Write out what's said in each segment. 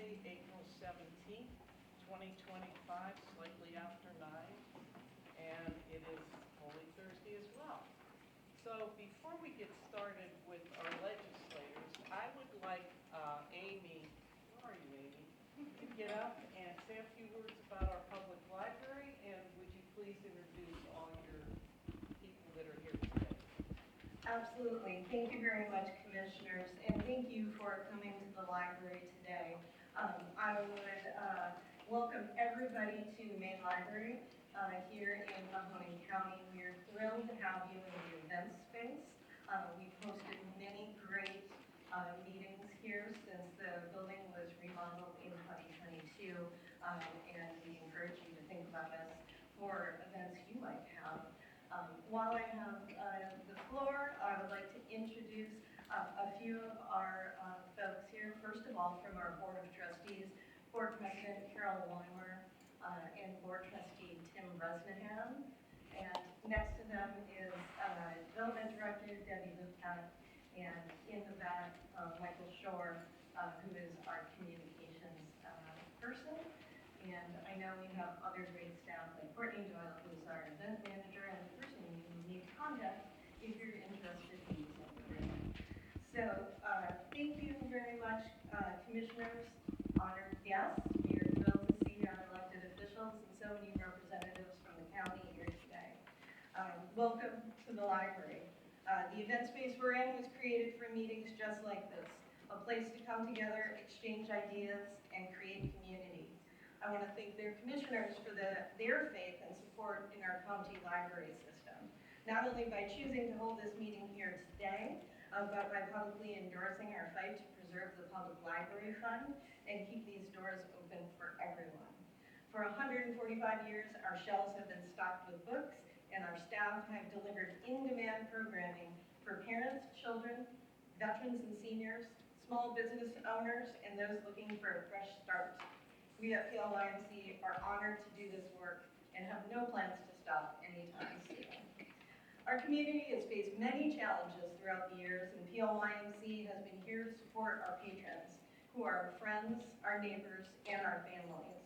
Tuesday, April 17th, 2025, slightly after 9, and it is Holy Thursday as well. So before we get started with our legislators, I would like Amy, where are you, Amy, to get up and say a few words about our public library, and would you please introduce all your people that are here today? Absolutely. Thank you very much, Commissioners, and thank you for coming to the library today. I would welcome everybody to the main library here in Mahoning County. We are thrilled to have you in the event space. We've hosted many great meetings here since the building was remodeled in 2022, and we encourage you to think about us for events you might have. While I have the floor, I would like to introduce a few of our folks here. First of all, from our Board of Trustees, Board President Carol Weimer and Board Trustee Tim Bresnahan. And next to them is Development Director Debbie Lucat, and in the back, Michael Shore, who is our communications person. And I know we have other great staff like Courtney Doyle, who's our event manager, and the person you need to contact if you're interested in using the room. So thank you very much, commissioners, honored guests. We are thrilled to see our elected officials and so many representatives from the county here today. Welcome to the library. The event space we're in was created for meetings just like this, a place to come together, exchange ideas, and create community. I want to thank their commissioners for their faith and support in our county library system, not only by choosing to hold this meeting here today, but by publicly endorsing our fight to preserve the public library fund and keep these doors open for everyone. For 145 years, our shelves have been stocked with books, and our staff have delivered in-demand programming for parents, children, veterans and seniors, small business owners, and those looking for a fresh start. We at PLYMC are honored to do this work and have no plans to stop anytime soon. Our community has faced many challenges throughout the years, and PLYMC has been here to support our patrons, who are our friends, our neighbors, and our families.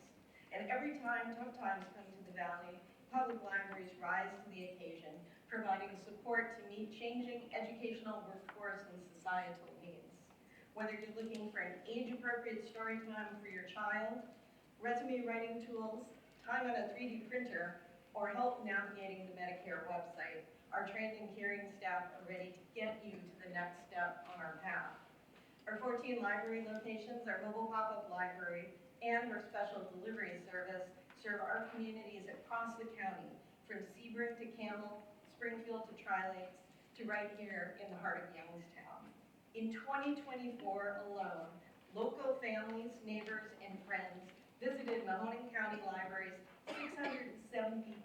And every time tough times come to the Valley, public libraries rise to the occasion, providing support to meet changing educational workforce and societal needs. Whether you're looking for an age-appropriate story time for your child, resume writing tools, time on a 3D printer, or help navigating the Medicare website, our trained and caring staff are ready to get you to the next step on our path. Our 14 library locations, our mobile pop-up library, and our special delivery service serve our communities across the county, from Sebring to Campbell, Springfield to Tri-Lakes, to right here in the heart of Youngstown. In 2024 alone, local families, neighbors, and friends visited Mahoning County Libraries 670,000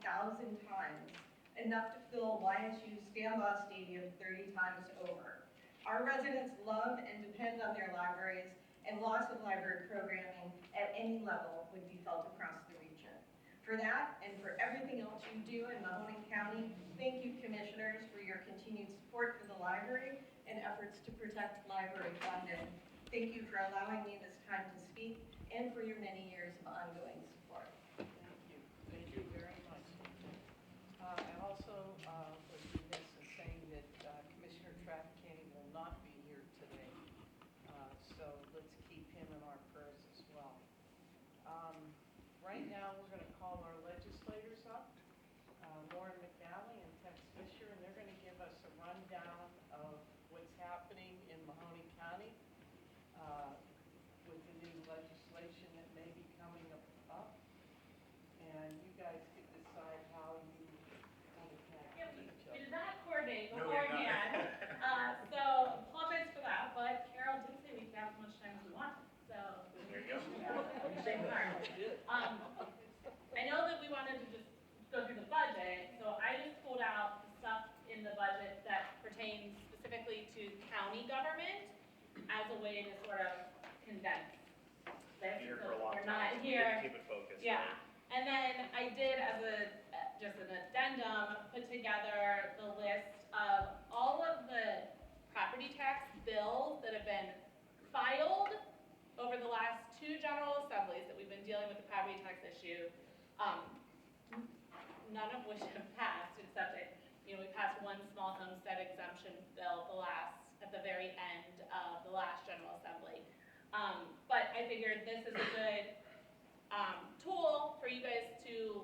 times, enough to fill YSU's Stambaugh Stadium 30 times over. Our residents love and depend on their libraries, and loss of library programming at any level would be felt across the region. For that, and for everything else you do in Mahoning County, thank you, commissioners, for your continued support for the library and efforts to protect library funding. Thank you for allowing me this time to speak and for your many years of ongoing support. Thank you. Thank you very much. I also was remiss in saying that Commissioner Traficani will not be here today, so let's keep him in our prayers as well. Right now, we're going to call our legislators up, Lauren McNally and Tex Fisher, and they're going to give us a rundown of what's happening in Mahoning County with the new legislation that may be coming up. And you guys can decide how you want to connect with each other. We did not coordinate beforehand, so apologize for that, but Carol did say we could have as much time as we want. So there you go. I know that we wanted to just go through the budget, so I just pulled out the stuff in the budget that pertains specifically to county government as a way to sort of condense this. Here so for a long we're time. not here. Keep it focused. Yeah. Right? And then I did, as just an addendum, put together the list of all of the property tax bills that have been filed over the last 2 general assemblies that we've been dealing with the property tax issue, none of which have passed, except we passed one small homestead exemption bill at the very end of the last general assembly. But I figured this is a good tool for you guys to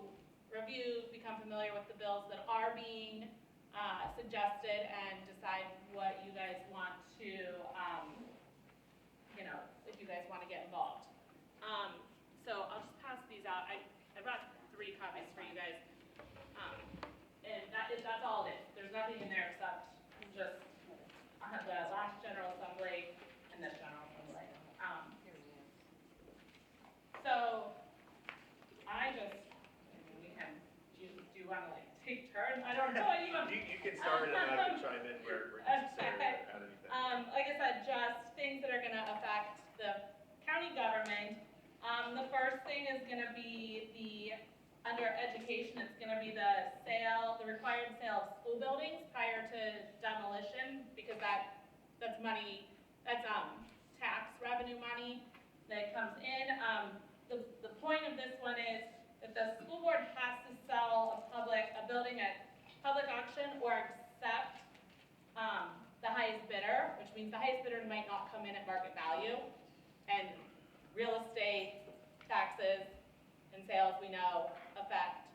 review, become familiar with the bills that are being suggested, and decide what you guys want to, if you guys want to get involved. So I'll just pass these out. I brought 3 copies for you guys. And that's all it is. There's nothing in there except just the last general assembly and this general assembly. So we can, do you want to take turns? I don't know. You can start and I can chime in where necessary or add anything. Like I said, just things that are going to affect the county government. The first thing is going to be under education, it's going to be the required sale of school buildings prior to demolition, because that's money, that's tax revenue money that comes in. The point of this one is that the school board has to sell a building at public auction or accept the highest bidder, which means the highest bidder might not come in at market value. And real estate, taxes, and sales, we know, affect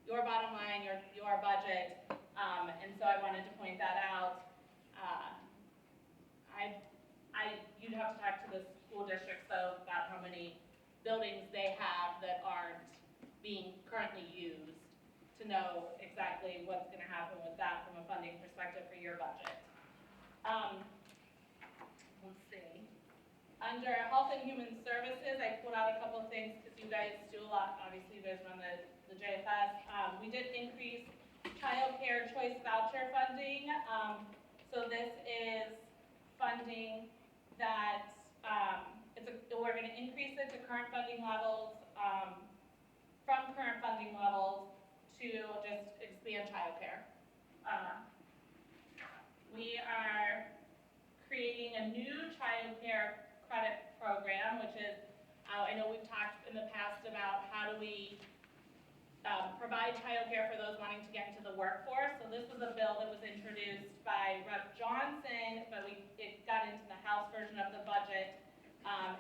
your bottom line, your budget, and so I wanted to point that out. You'd have to talk to the school districts though about how many buildings they have that aren't being currently used to know exactly what's going to happen with that from a funding perspective for your budget. Let's see. Under Health and Human Services, I pulled out a couple of things because you guys do a lot. Obviously, you guys run the JFS. We did increase child care choice voucher funding. So this is funding that we're going to increase it to current funding levels, from current funding levels to just expand child care. We are creating a new child care credit program, which is, I know we've talked in the past about how do we provide child care for those wanting to get into the workforce. So this was a bill that was introduced by Rep. Johnson, but it got into the House version of the budget.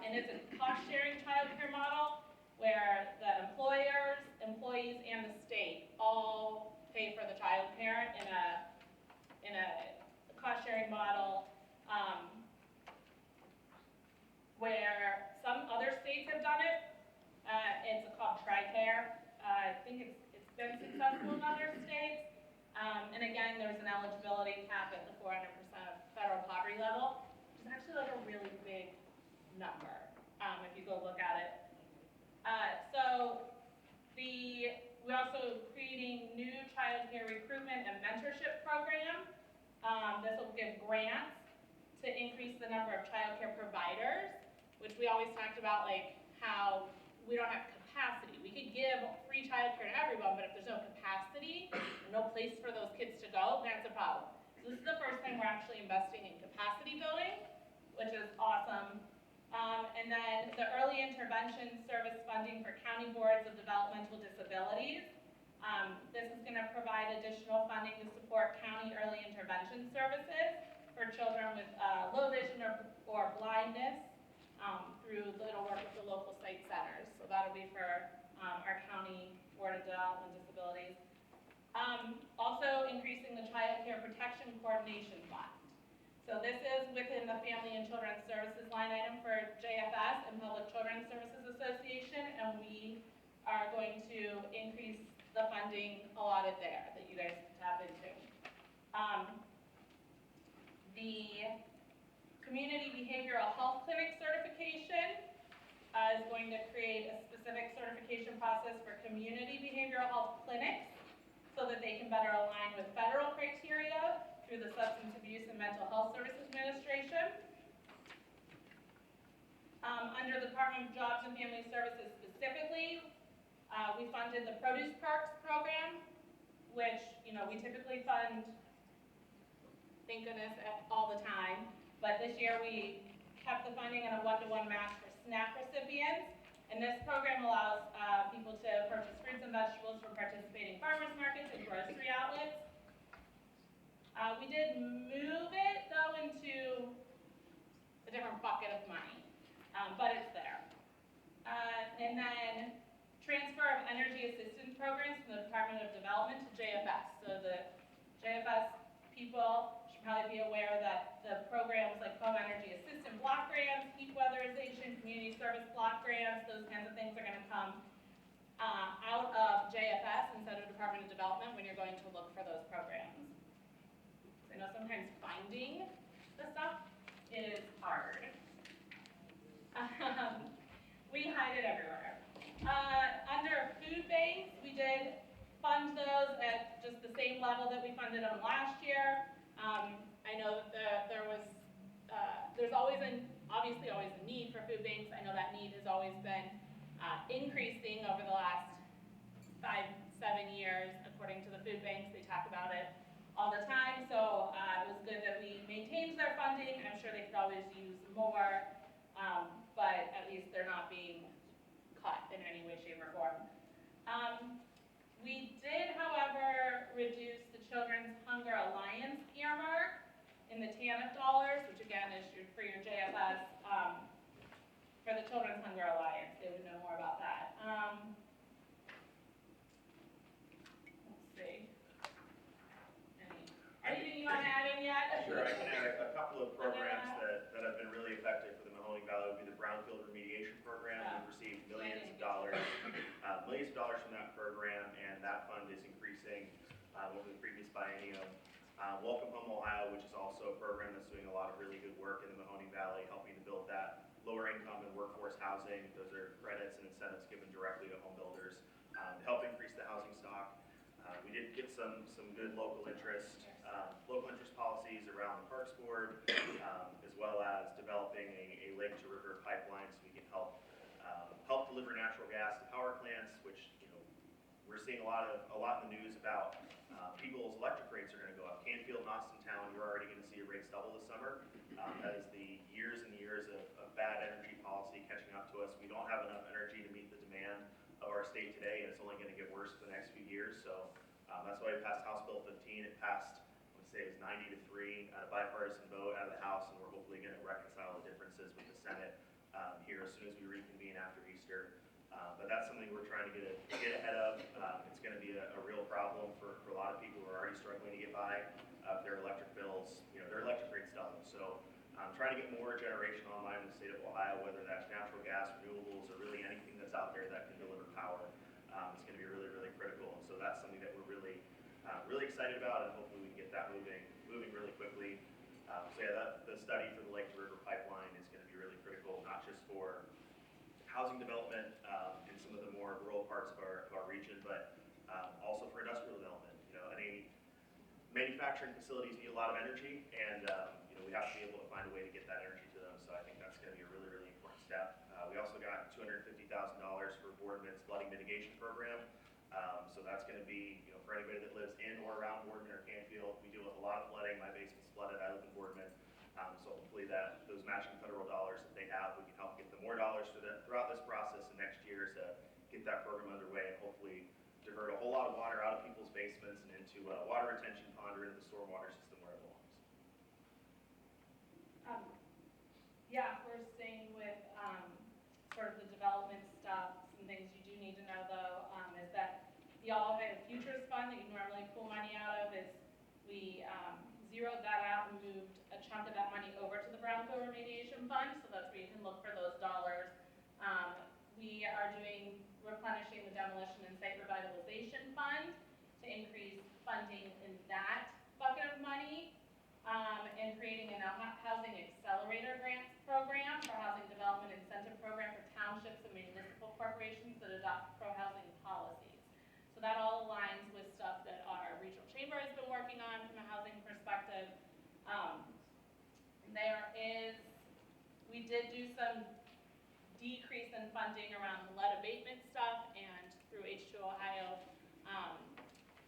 And it's a cost-sharing child care model where the employers, employees, and the state all pay for the child care in a cost-sharing model, where some other states have done it. It's called TRICARE. I think it's been successful in other states. And again, there's an eligibility cap at the 400% of federal poverty level, which is actually like a really big number, if you go look at it. We're also creating new child care recruitment and mentorship program. This will give grants to increase the number of child care providers, which we always talked about, like how we don't have capacity. We could give free child care to everyone, but if there's no capacity, no place for those kids to go, that's a problem. So this is the first time we're actually investing in capacity building, which is awesome. And then the early intervention service funding for county boards of developmental disabilities. This is going to provide additional funding to support county early intervention services for children with low vision or blindness through it'll work with the local site centers. So that'll be for our county board of developmental disabilities. Also increasing the child care protection coordination fund. So this is within the Family and Children's Services line item for JFS and Public Children's Services Association, and we are going to increase the funding allotted there that you guys tap into. The Community Behavioral Health Clinic certification is going to create a specific certification process for community behavioral health clinics so that they can better align with federal criteria through the Substance Abuse and Mental Health Services Administration. Under the Department of Jobs and Family Services specifically, we funded the Produce Parks program, which we typically fund, thank goodness, all the time. But this year we kept the funding in a 1-to-1 match for SNAP recipients. And this program allows people to purchase fruits and vegetables from participating farmers markets and grocery outlets. We did move it, though, into a different bucket of money, but it's there. And then transfer of energy assistance programs from the Department of Development to JFS. So the JFS people should probably be aware that the programs like home energy assistance block grants, heat weatherization, community service block grants, those kinds of things are going to come out of JFS instead of Department of Development when you're going to look for those programs. I know sometimes finding the stuff is hard. We hide it everywhere. Under food banks, we did fund those at just the same level that we funded them last year. I know that there's obviously always a need for food banks. I know that need has always been increasing over the last 5-7 years, according to the food banks. They talk about it all the time, so it was good that we maintained their funding. I'm sure they could always use more, but at least they're not being cut in any way, shape, or form. We did, however, reduce the Children's Hunger Alliance earmark in the TANF dollars, which again is for your JFS, for the Children's Hunger Alliance. They would know more about that. Let's see. Anything you want to add in yet? Sure, I can add a couple of programs that have been really effective for the Mahoning Valley. Would be the brownfield remediation program. We've received millions of dollars from that program, and that fund is increasing over the previous biennium. Welcome Home Ohio, which is also a program that's doing a lot of really good work in the Mahoning Valley, helping to build that lower income and workforce housing. Those are credits and incentives given directly to home builders to help increase the housing stock. We did get some good local interest policies around the Parks Board, as well as developing a lake to river pipeline so we can help deliver natural gas to power plants, which we're seeing a lot in the news about. People's electric rates are going to go up. Canfield and Austintown, we're already going to see rates double this summer. That is the years and years of bad energy policy catching up to us. We don't have enough energy to meet the demand of our state today, and it's only going to get worse for the next few years. So that's why we passed House Bill 15. It passed, let's say it was 90-3 at a bipartisan vote out of the House, and we're hopefully going to reconcile the differences with the Senate here as soon as we reconvene after Easter. But that's something we're trying to get ahead of. It's going to be a real problem for a lot of people who are already struggling to get by their electric bills. Their electric rates double. So trying to get more generation online in the state of Ohio, whether that's natural gas, renewables, or really anything that's out there that can deliver power. It's going to be really, really critical. And so that's something that we're really excited about, and hopefully we can get that moving really quickly. So yeah, the study for the Lake to River pipeline is going to be really critical, not just for housing development in some of the more rural parts of our region, but also for industrial development. Any manufacturing facilities need a lot of energy, and we have to be able to find a way to get that energy to them. So I think that's going to be a really, really important step. We also got $250,000 for Boardman's flooding mitigation program. So that's going to be, for anybody that lives in or around Boardman or Canfield. We deal with a lot of flooding. My basement's flooded. I live in Boardman. So hopefully those matching federal dollars that they have, we can help get them more dollars throughout this process and next year to get that program underway and hopefully divert a whole lot of water out of people's basements and into a water retention pond or into the stormwater system where it belongs. Yeah, we're staying with sort of the development stuff. Some things you do need to know, though, is that the All Ohio Futures Fund that you normally pull money out of is we zeroed that out and moved a chunk of that money over to the Brownfield Remediation Fund, so that's where you can look for those dollars. We are replenishing the Demolition and Site Revitalization Fund to increase funding in that bucket of money, and creating a housing accelerator grants program for housing development incentive program for townships and municipal corporations that adopt pro-housing policies. So that all aligns with stuff that our regional chamber has been working on from a housing perspective. We did do some decrease in funding around the lead abatement stuff, and through H2 Ohio,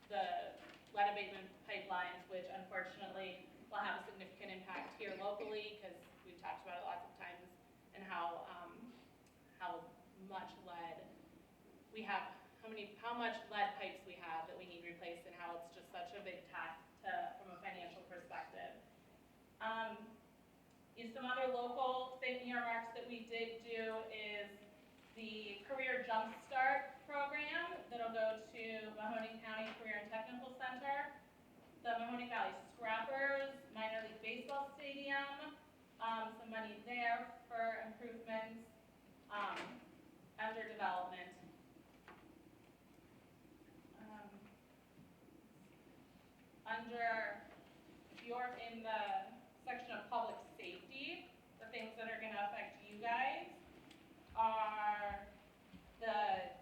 the lead abatement pipelines, which unfortunately will have a significant impact here locally, because we've talked about it lots of times, and how how much lead we have, how much lead pipes we have that we need replaced, and how it's just such a big task from a financial perspective. Some other local thing earmarks that we did do is the Career Jumpstart program that'll go to Mahoning County Career and Technical Center, the Mahoning Valley Scrappers Minor League Baseball Stadium, some money there for improvements under development. Under, if you're in the section of public safety, the things that are going to affect you guys are the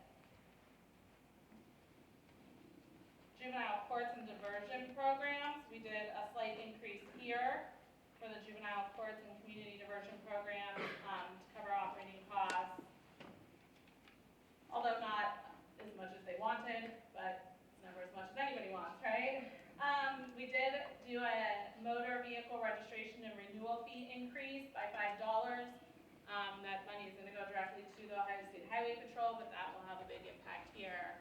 juvenile courts and diversion programs. We did a slight increase here for the juvenile courts and community diversion programs to cover operating costs, although not as much as they wanted, but it's never as much as anybody wants, right? We did do a motor vehicle registration and renewal fee increase by $5. That money is going to go directly to the Ohio State Highway Patrol, but that will have a big impact here.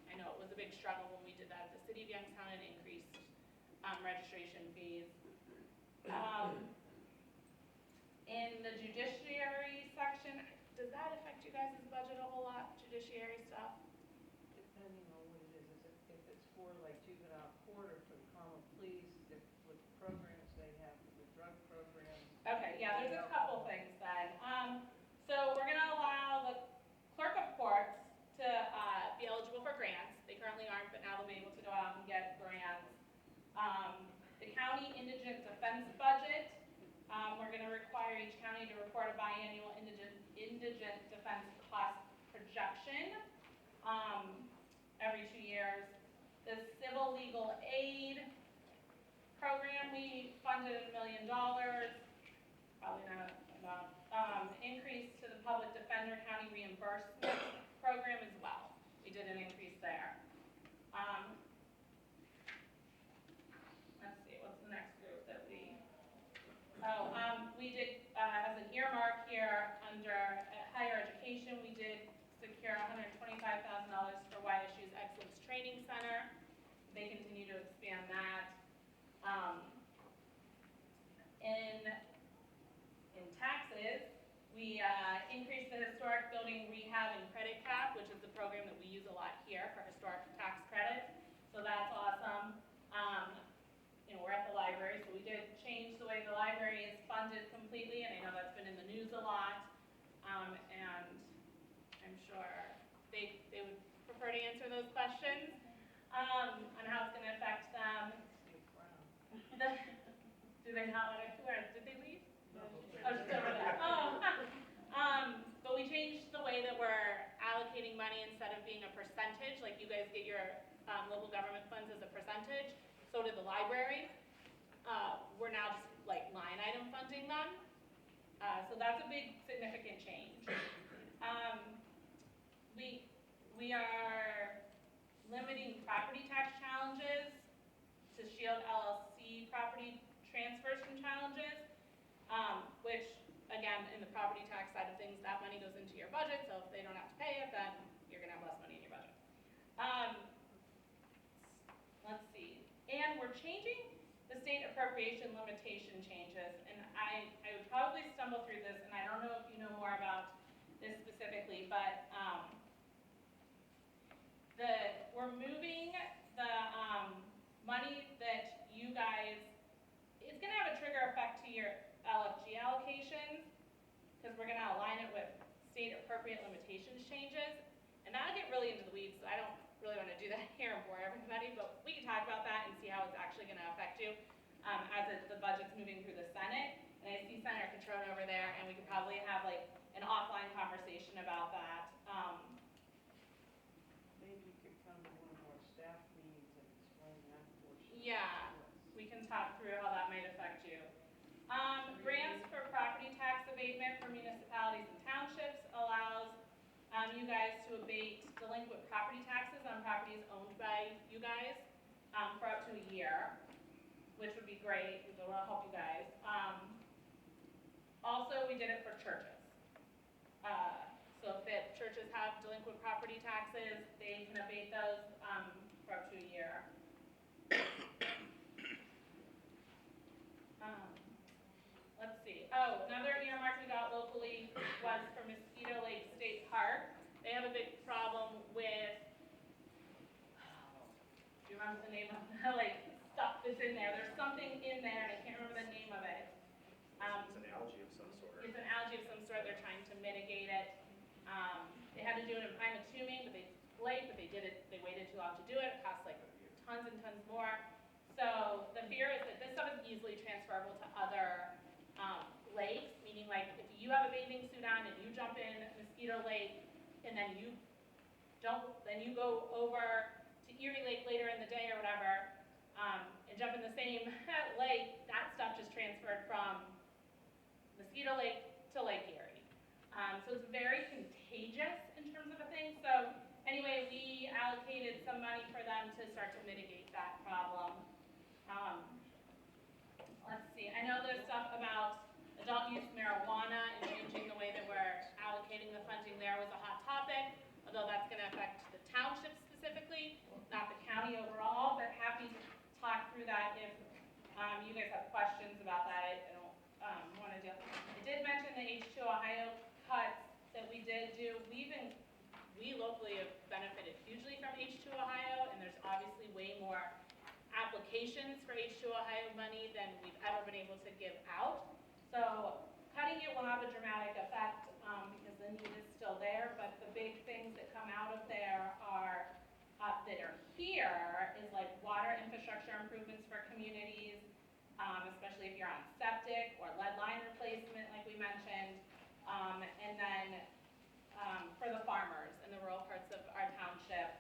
I know it was a big struggle when we did that at the City of Youngstown and increased registration fees. In the judiciary section, does that affect you guys' budget a whole lot, judiciary stuff? Depending on what it is, if it's for like juvenile court or for the common pleas, if with the programs they have, the drug programs. Okay, yeah, there's a couple things then. So we're gonna allow the clerk of courts to be eligible for grants. They currently aren't, but now they'll be able to go out and get grants. The county indigent defense budget, we're gonna require each county to report a biannual indigent defense cost projection every 2 years. The civil legal aid program, we funded $1 million, probably not enough. Increase to the public defender county reimbursement program as well. We did an increase there. Let's see, what's the next group that we did, as an earmark here under higher education, we did secure $125,000 for YSU's Excellence Training Center. They continue to expand that. In taxes, we increased the historic building rehab and credit cap, which is the program that we use a lot here for historic tax credits. So that's awesome. We're at the library, so we did change the way the library is funded completely, and I know that's been in the news a lot. And I'm sure they would prefer to answer those questions on how it's going to affect them. Do they not want to? Did they leave? No. Oh, just over there. But we changed the way that we're allocating money instead of being a percentage, like you guys get your local government funds as a percentage, so did the library. We're now just like line item funding them. So that's a big significant change. We are limiting property tax challenges to shield LLC property transfers from challenges, which, again, in the property tax side of things, that money goes into your budget, so if they don't have to pay it, then you're going to have less money in your budget. Let's see. And we're changing the state appropriation limitation changes, and I would probably stumble through this, and I don't know if you know more about this specifically, but we're moving the money that you guys, it's going to have a trigger effect to your LFG allocations, because we're going to align it with state appropriate limitations changes, and that'll get really into the weeds, so I don't really want to do that here and bore everybody, but we can talk about that and see how it's actually going to affect you as the budget's moving through the Senate. And I see Senator Catrone over there, and we could probably have like an offline conversation about that. Maybe you could come to one of our staff meetings and explain that portion. Yeah, we can talk through how that might affect you. Grants for property tax abatement for municipalities and townships allows you guys to abate delinquent property taxes on properties owned by you guys for up to a year, which would be great. It will help you guys. Also, we did it for churches. property taxes, they can abate those, for up to a year. Let's see, another earmark we got locally was for Mosquito Lake State Park. They have a big problem with, do you remember the name of the, like, stuff that's in there? There's something in there, and I can't remember the name of it. It's an algae of some sort. It's an algae of some sort, they're trying to mitigate it. They had to do it in prime Mahoning, but they did it, they waited too long to do it, it cost like tons and tons more. So the fear is that this stuff is easily transferable to other lakes, meaning like if you have a bathing suit on and you jump in Mosquito Lake, and then you go over to Erie Lake later in the day or whatever, and jump in the same lake, that stuff just transferred from Mosquito Lake to Lake Erie. So it's very contagious in terms of a thing. So anyway, we allocated some money for them to start to mitigate that problem. Let's see, I know there's stuff about adult use marijuana and changing the way that we're allocating the funding there was a hot topic, although that's gonna affect the township specifically, not the county overall, but happy to talk through that if you guys have questions about that. I don't want to do. I did mention the H2 Ohio cuts that we did do. We locally have benefited hugely from H2 Ohio, and there's obviously way more applications for H2 Ohio money than we've ever been able to give out. So cutting it will have a dramatic effect because the need is still there, but the big things that come out of there are that are here is like water infrastructure improvements for communities, especially if you're on septic or lead line replacement, like we mentioned, and then for the farmers in the rural parts of our township,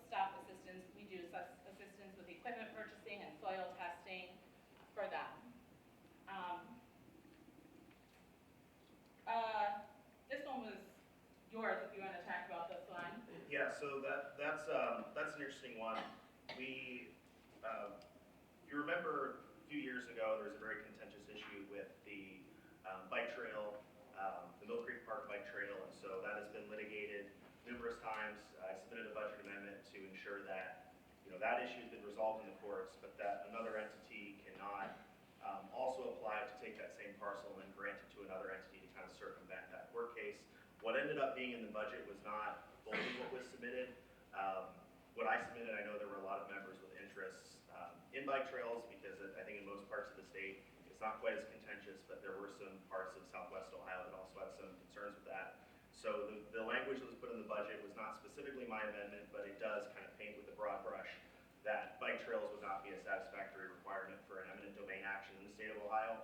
staff assistance. We do assistance with equipment purchasing and soil testing for them. This one was yours if you want to talk about this one. Yeah, so that's an interesting one. We, you remember a few years ago, there was a very contentious issue with the bike trail, the Mill Creek Park bike trail, and so that has been litigated numerous times. I submitted a budget amendment to ensure that, that issue has been resolved in the courts, but that another entity cannot also apply to take that same parcel and grant it to another entity to kind of circumvent that court case. What ended up being in the budget was not fully what was submitted. What I submitted, I know there were a lot of members with interests in bike trails because I think in most parts of the state, it's not quite as contentious, but there were some parts of Southwest Ohio that also had some concerns with that. So the language that was put in the budget was not specifically my amendment, but it does kind of paint with a broad brush that bike trails would not be a satisfactory requirement for an eminent domain action in the state of Ohio.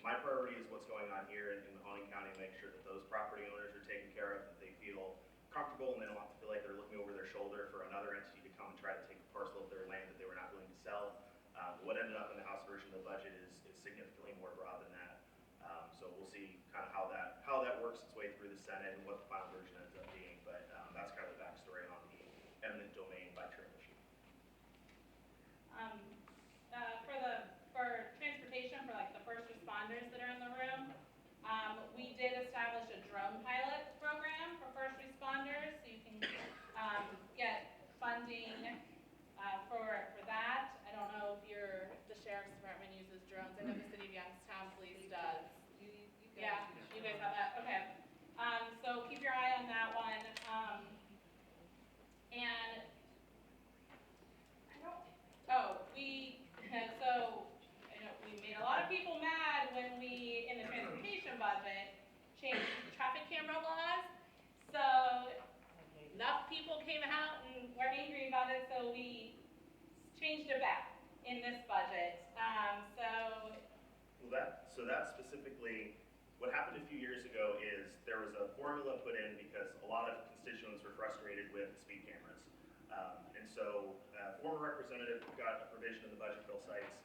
My priority is what's going on here in Mahoning County, make sure that those property owners are taken care of, that they feel comfortable, and they don't have to feel like they're looking over their shoulder for another entity to come and try to take a parcel of their land that they were not willing to sell. What ended up in the House version of the budget is significantly more broad than that. So we'll see kind of how that works its way through the Senate and what the final version ends up being. But that's kind of the backstory on the eminent domain bike trail issue. For transportation, for like the first responders that are in the room, we did establish a drone pilot program for first responders, so you can get funding for that. I don't know if the sheriff's department uses drones. I know the city of Youngstown Police does. Yeah, you guys have that. Okay. So keep your eye on that one. And I know we made a lot of people mad when we, in the transportation budget, changed traffic camera laws. So enough people came out and were angry about it, so we changed it back in this budget. So that specifically, what happened a few years ago is there was a formula put in because a lot of constituents were frustrated with the speed cameras. And so a former representative got a provision in the budget bill cites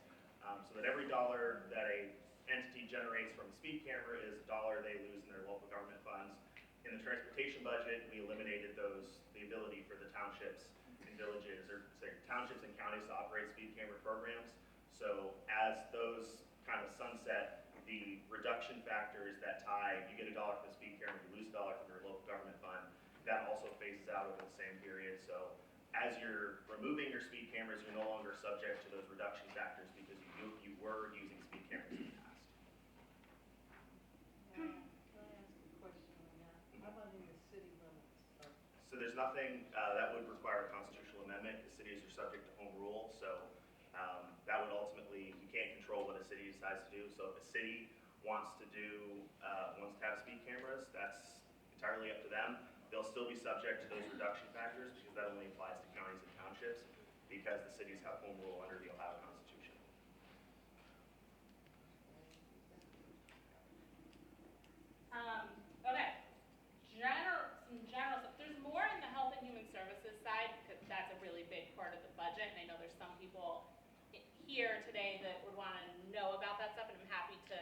so that every dollar that a entity generates from a speed camera is a dollar they lose in their local government funds. In the transportation budget, we eliminated the ability for the townships and villages, or say townships and counties to operate speed camera programs. So as those kind of sunset, the reduction factors that tie, you get $1 from the speed camera, you lose $1 from your local government fund, as you're removing your speed cameras, you're no longer subject to those reduction factors because you were using speed cameras in the past. Can I ask a question on that? How about in the city limits? So there's nothing that would require a constitutional amendment. The cities are subject to home rule, so that would ultimately, you can't control what a city decides to do. So if a city wants to have speed cameras, that's entirely up to them. They'll still be subject to those reduction factors because that only applies to counties and townships because the cities have home rule under the Ohio Constitution. Okay, some general stuff. There's more in the health and human services side because that's a really big part of the budget, and I know there's some people here today that would want to know about that stuff, and I'm happy to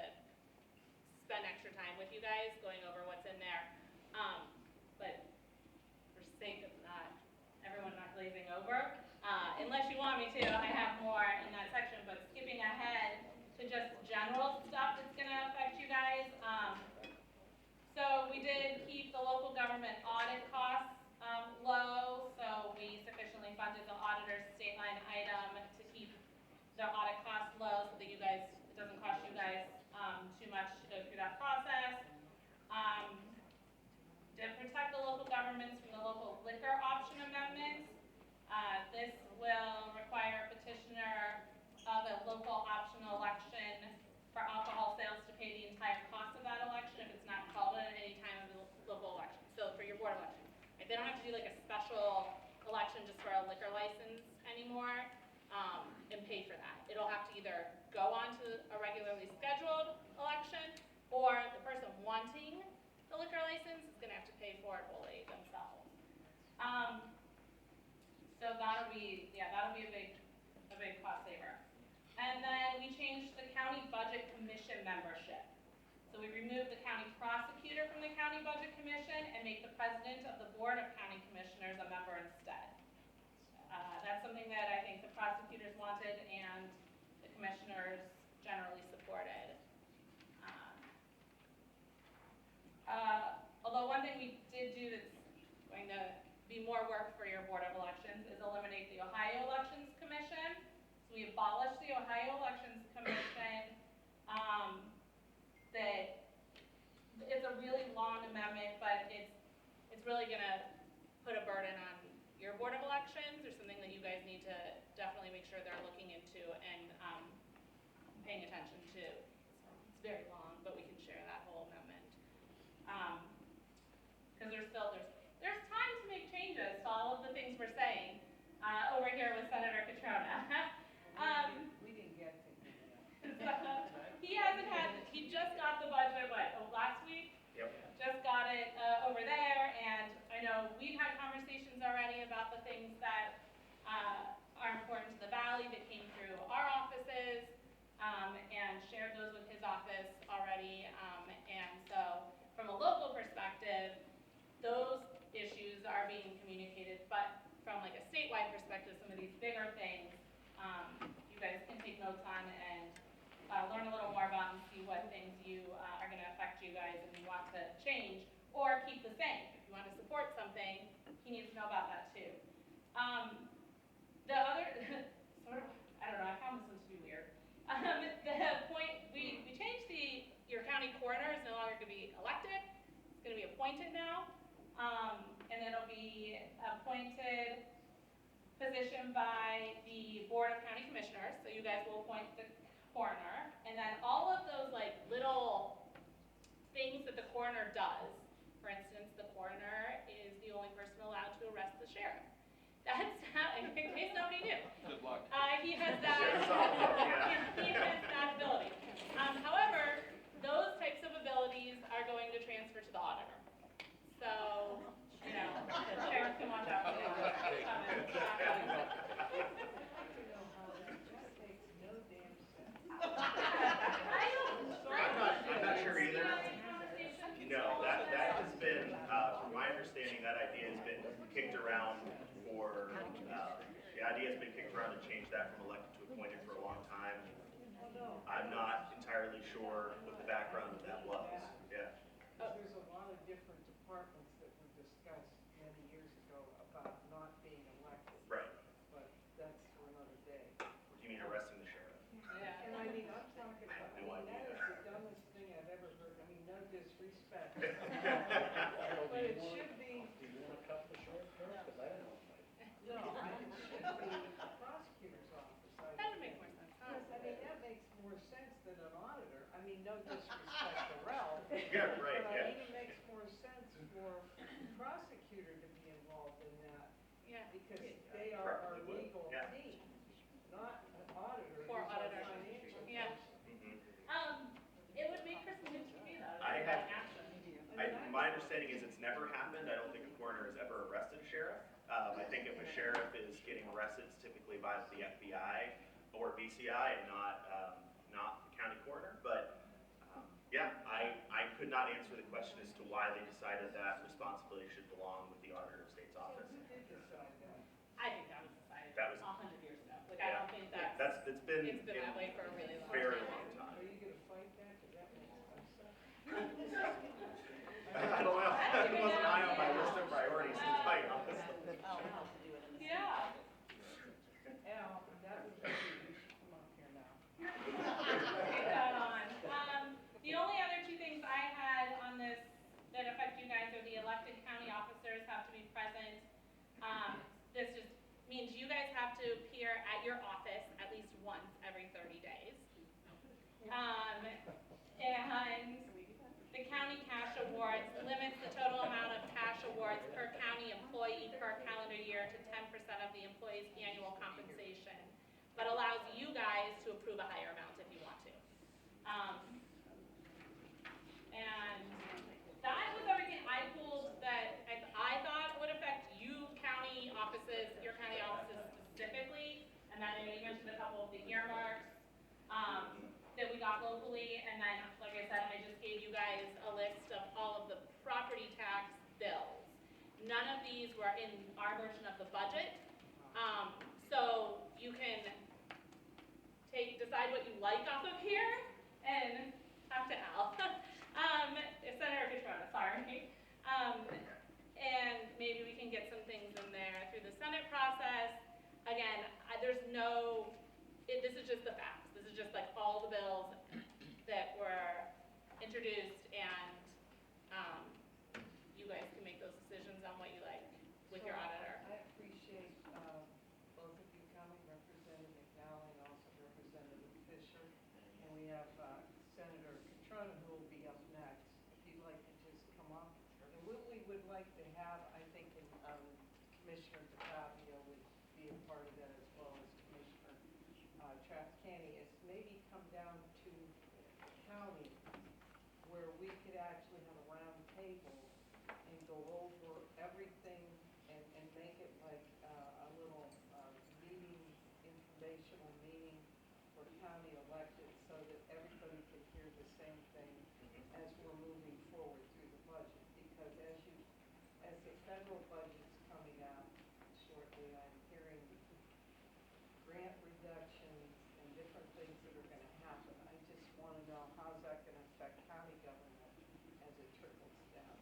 spend extra time with you guys going over what's in there. But for sake of everyone not glazing over, unless you want me to, I have more in that section, but skipping ahead to just general stuff that's going to affect you guys. So we did keep the local government audit costs low, so we sufficiently funded the auditor's state line item to keep the audit costs low so that you guys, it doesn't cost you guys too much to go through that process. To protect the local governments from the local liquor option amendments, this will require a petitioner of a local optional election for alcohol sales to pay the entire cost of that election if it's not called at any time of the local election. So for your board election, right? They don't have to do like a special election just for a liquor license anymore and pay for that. It'll have to either go on to a regularly scheduled election or the person wanting the liquor license is going to have to pay for it wholly themselves. So that'll be a big cost saver. And then we changed the county budget commission membership. So we removed the county prosecutor from the county budget commission and make the president of the board of county commissioners a member instead. That's something that I think the prosecutors wanted and the commissioners generally supported. Although one thing we did do that's going to be more work for your Board of Elections is eliminate the Ohio Elections Commission. So we abolished the Ohio Elections Commission. That it's a really long amendment, but it's really going to put a burden on your Board of Elections. There's something that you guys need to definitely make sure they're looking into and paying attention to. So it's very long, but we can share that whole amendment. Because there's time to make changes to all of the things we're saying over here with Senator Catrona. We didn't get to He just got the budget, last week? Yep. Just got it over there, and I know we've had conversations already about the things that are important to the valley that came through our offices, and shared those with his office already, and so from a local perspective, those issues are being communicated, but from like a statewide perspective, some of these bigger things, you guys can take notes on and learn a little more about and see what things are going to affect you guys and you want to change or keep the same. If you want to support something, he needs to know about that too. The other, sort of, I don't know, I found this one to be weird. The point, we changed your county coroner is no longer going to be elected. It's going to be appointed now. And it'll be appointed position by the Board of County Commissioners. So you guys will appoint the coroner. And then all of those like little things that the coroner does. For instance, the coroner is the only person allowed to arrest the sheriff. That's how, in case nobody knew. Good luck. He has that. He has that ability. However, those types of abilities are going to transfer to the auditor. So, you know, the sheriff can watch out for the auditor. I'm not sure either. No, that has been, from my understanding, that idea has been kicked around for, the idea has been kicked around to change that from elected to appointed for a long time. I'm not entirely sure what the background of that was. Yeah. There's a lot of different departments that were discussed many years ago about not being elected. Right. disrespect. Cheryl, do But you it want- should be, Do you want to cut the short term? Because I don't know. no, it should be the prosecutor's office. That would make more sense, huh? Yes, I mean, that makes more sense than an auditor. I mean, no disrespect to Ralph. Yeah, right, But I yeah. think it makes more sense for the prosecutor to be involved in that Yeah. because they are our Probably would, legal yeah. team, not an auditor. Poor who's our auditor. financial Yeah. person. It would make for some good TV though. I like have- action. My understanding is it's never happened. I don't think a coroner has ever arrested a sheriff. I think if a sheriff is getting arrested, it's typically by the FBI or BCI and not the county coroner. But yeah, I could not answer the question as to why they decided that responsibility should belong with the auditor of state's So office. who did decide that? I think that was decided That was- 100 years ago. Like I don't think that's, It's been it's been that way for a really long very time. long time. Are you gonna fight that? Cause that makes no sense. I don't know. It wasn't high on my list of priorities to fight, honestly. Yeah. Al, that would be, you should come up here now. Get that on. The only other two things I had on this that affect you guys are the elected county officers have to be present. This just means you guys have to appear at your office at least once every 30 days. And the county cash awards limits the total amount of cash awards per county employee per calendar year to 10% of the employee's annual compensation, but allows you guys to approve a higher amount if you want to. And that was everything I pulled that I thought would affect you county offices, your county offices specifically. And then I know you mentioned a couple of the earmarks that we got locally. And then, like I said, I just gave you guys a list of all of the property tax bills. None of these were in our version of the budget. So you can decide what you like off of here and talk to Al. Senator Catrona, sorry. And maybe we can get some things in there through the Senate process. Again, this is just the facts. This is just like all the bills that were introduced and you guys can make those decisions on what you like with your So auditor. I appreciate both of you coming, Representative McNally and also Representative Fisher. And we have Senator Catrona who will be up next. If you'd like to just come up. And what we would like to have, I think, and Commissioner DeFabio would be a part of that as well as Commissioner Traficani, is maybe come down to the county where we could actually have a round table and go over everything and make it like a little meeting, informational meeting for county elected so that everybody could hear the same thing as we're moving forward through the budget. Because as the federal budget's coming out shortly, I'm hearing grant reductions and different things that are gonna happen. I just wanna know how's that gonna affect county government as it trickles down.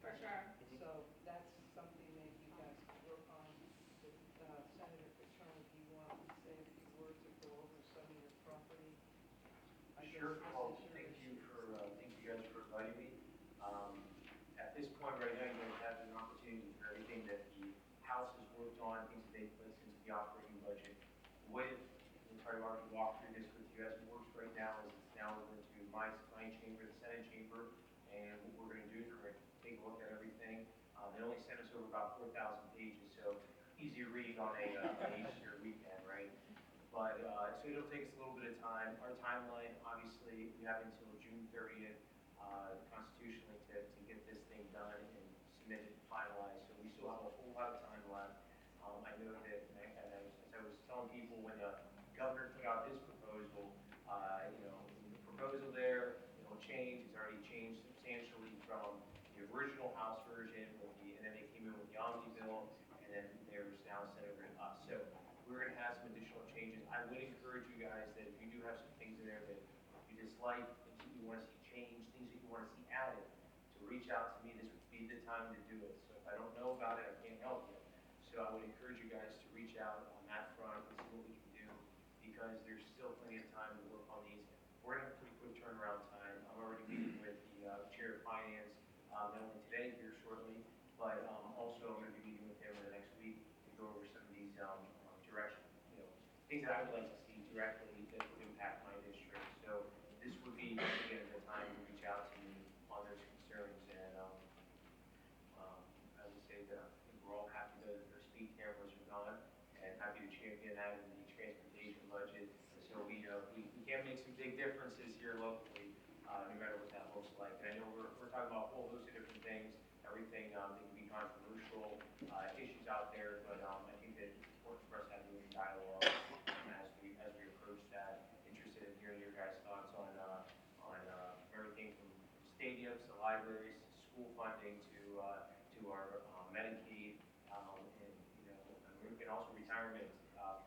For sure. So that's something that you guys could work on. With, Senator Catrona, do you want to say a few words or go over some of your property? I guess Sure, this well, is your thank issue. you guys for inviting me. At this point right now, you guys have an opportunity for everything that the House has worked on, things that they've put into the operating budget. What if, we'll try to already walk through this with you as it works right now, is it's now over to my chamber, the Senate chamber, and what we're gonna do is we're gonna take a look at everything. They only sent us over about 4,000 pages, so easy reading on a Easter weekend, right? But, so it'll take us a little bit of time. Our timeline, obviously, we have until June 30th, constitutionally to get this thing done and submitted and finalized. So we still have a whole lot of time left. I know that, as I was telling people when the governor put out his proposal, the proposal there, it'll change. It's already changed substantially from the original House version and then they came in with the Omni bill, and then there's now Senate and us. So we're gonna have some additional changes. I would encourage you guys that if you do have some things in there that you dislike, things that you wanna see changed, things that you wanna see added, to reach out to me. This would be the time to do it. So if I don't know about it, I can't help you. So I would encourage you guys to reach out on that front and see what we can do, because there's still plenty of time to work on these. We're gonna have a pretty quick turnaround time. I'm already meeting with the chair of finance things that I would like to see directly that would impact my district. So this would be, once again, the time to reach out to me on those concerns. And I would say that I think we're all happy that the speed cameras are gone and happy to champion that in the transportation budget. So we can make some big differences here locally, no matter what that looks like. And I know we're talking about a whole host of different things, everything that can be controversial issues out there, but I think that it's important for us to have a moving dialogue as we approach that. Interested in hearing your guys' thoughts on everything from stadiums to libraries to school funding to our Medicaid, and also retirement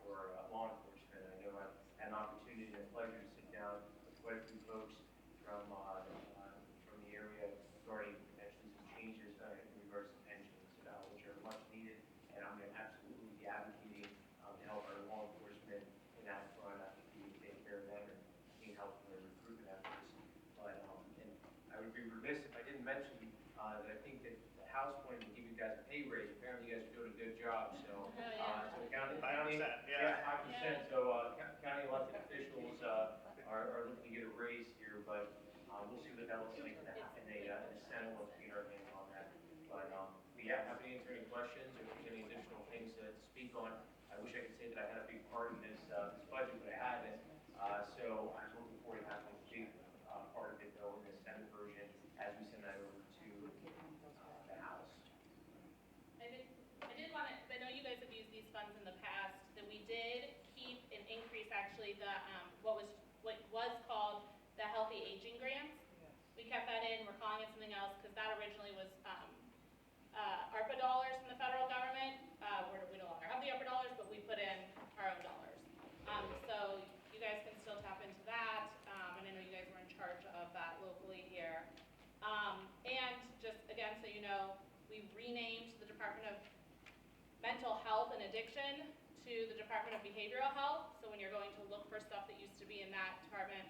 for law enforcement. I know I've had an opportunity and a pleasure to sit down with quite a few folks from the area regarding potentially some changes in regards to pensions, which are much needed, and I'm going to absolutely be advocating to help our law enforcement in that front. I think we need to take care of them and need help in their recruitment efforts. But and I would be remiss if I didn't mention that I think that the House wanted to give you guys a pay raise. Apparently, you guys are doing a good job. So, so the county, 5%, yeah, 5%. So county elected officials are looking to get a raise here, but we'll see what that looks like in the Senate once we get our hands on that. But yeah, happy to answer any questions or if there's any additional things to speak on. I wish I could say that I had a big part in this budget, but I haven't. So I'm looking forward to having a big part of it though in the Senate version as we send that over to the House. I did want to, I know you guys have used these funds in the past, that we did keep and increase actually the, what was called the Healthy Aging Grants. Yes. We kept that in, we're calling it something else, because that originally was, ARPA dollars from the federal government. We no longer have the ARPA dollars, but we put in our own dollars. So you guys can still tap into that, and I know you guys were in charge of that locally here. And just, again, so you know, we renamed the Department of Mental Health and Addiction to the Department of Behavioral Health. So when you're going to look for stuff that used to be in that department,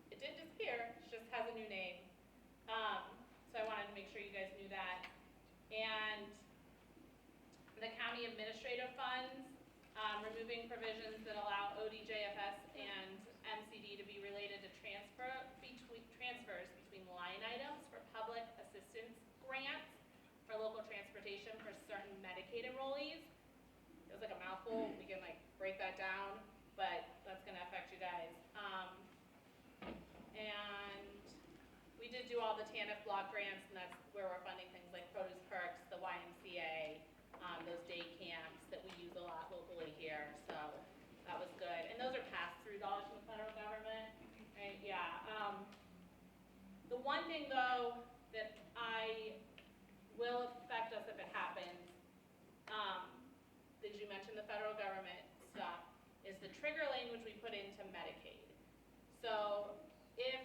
it did disappear, it just has a new name. So I wanted to make sure you guys knew that. And the county administrative funds, removing provisions that allow ODJFS and MCD to be related to transfers between line items for public assistance grants for local transportation for certain Medicaid enrollees. It was like a mouthful, we can like break that down, but that's gonna affect you guys. And we did do all the TANF block grants, and that's where we're funding things like Produce Perks, the YMCA, those day camps that we use a lot locally here, so that was good. And those are pass-through dollars from the federal government, right? Yeah. The one thing though that will affect us if it happens, did you mention the federal government stuff, is the trigger language we put into Medicaid. So if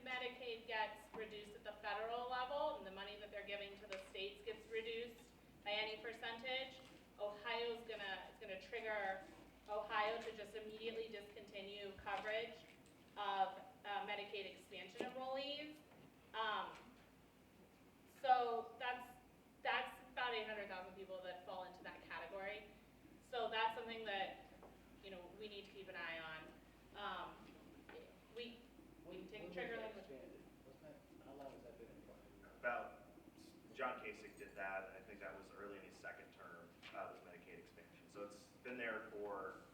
Medicaid gets reduced at the federal level and the money that they're giving to the states gets reduced by any percentage, it's gonna trigger Ohio to just immediately discontinue coverage of Medicaid expansion enrollees. So that's about 800,000 people that fall into that category. So that's something that, we need to keep an eye on. We can take the trigger language. How long has that been in place? About, John Kasich did that, and I think that was early in his second term, this Medicaid expansion. So it's been there for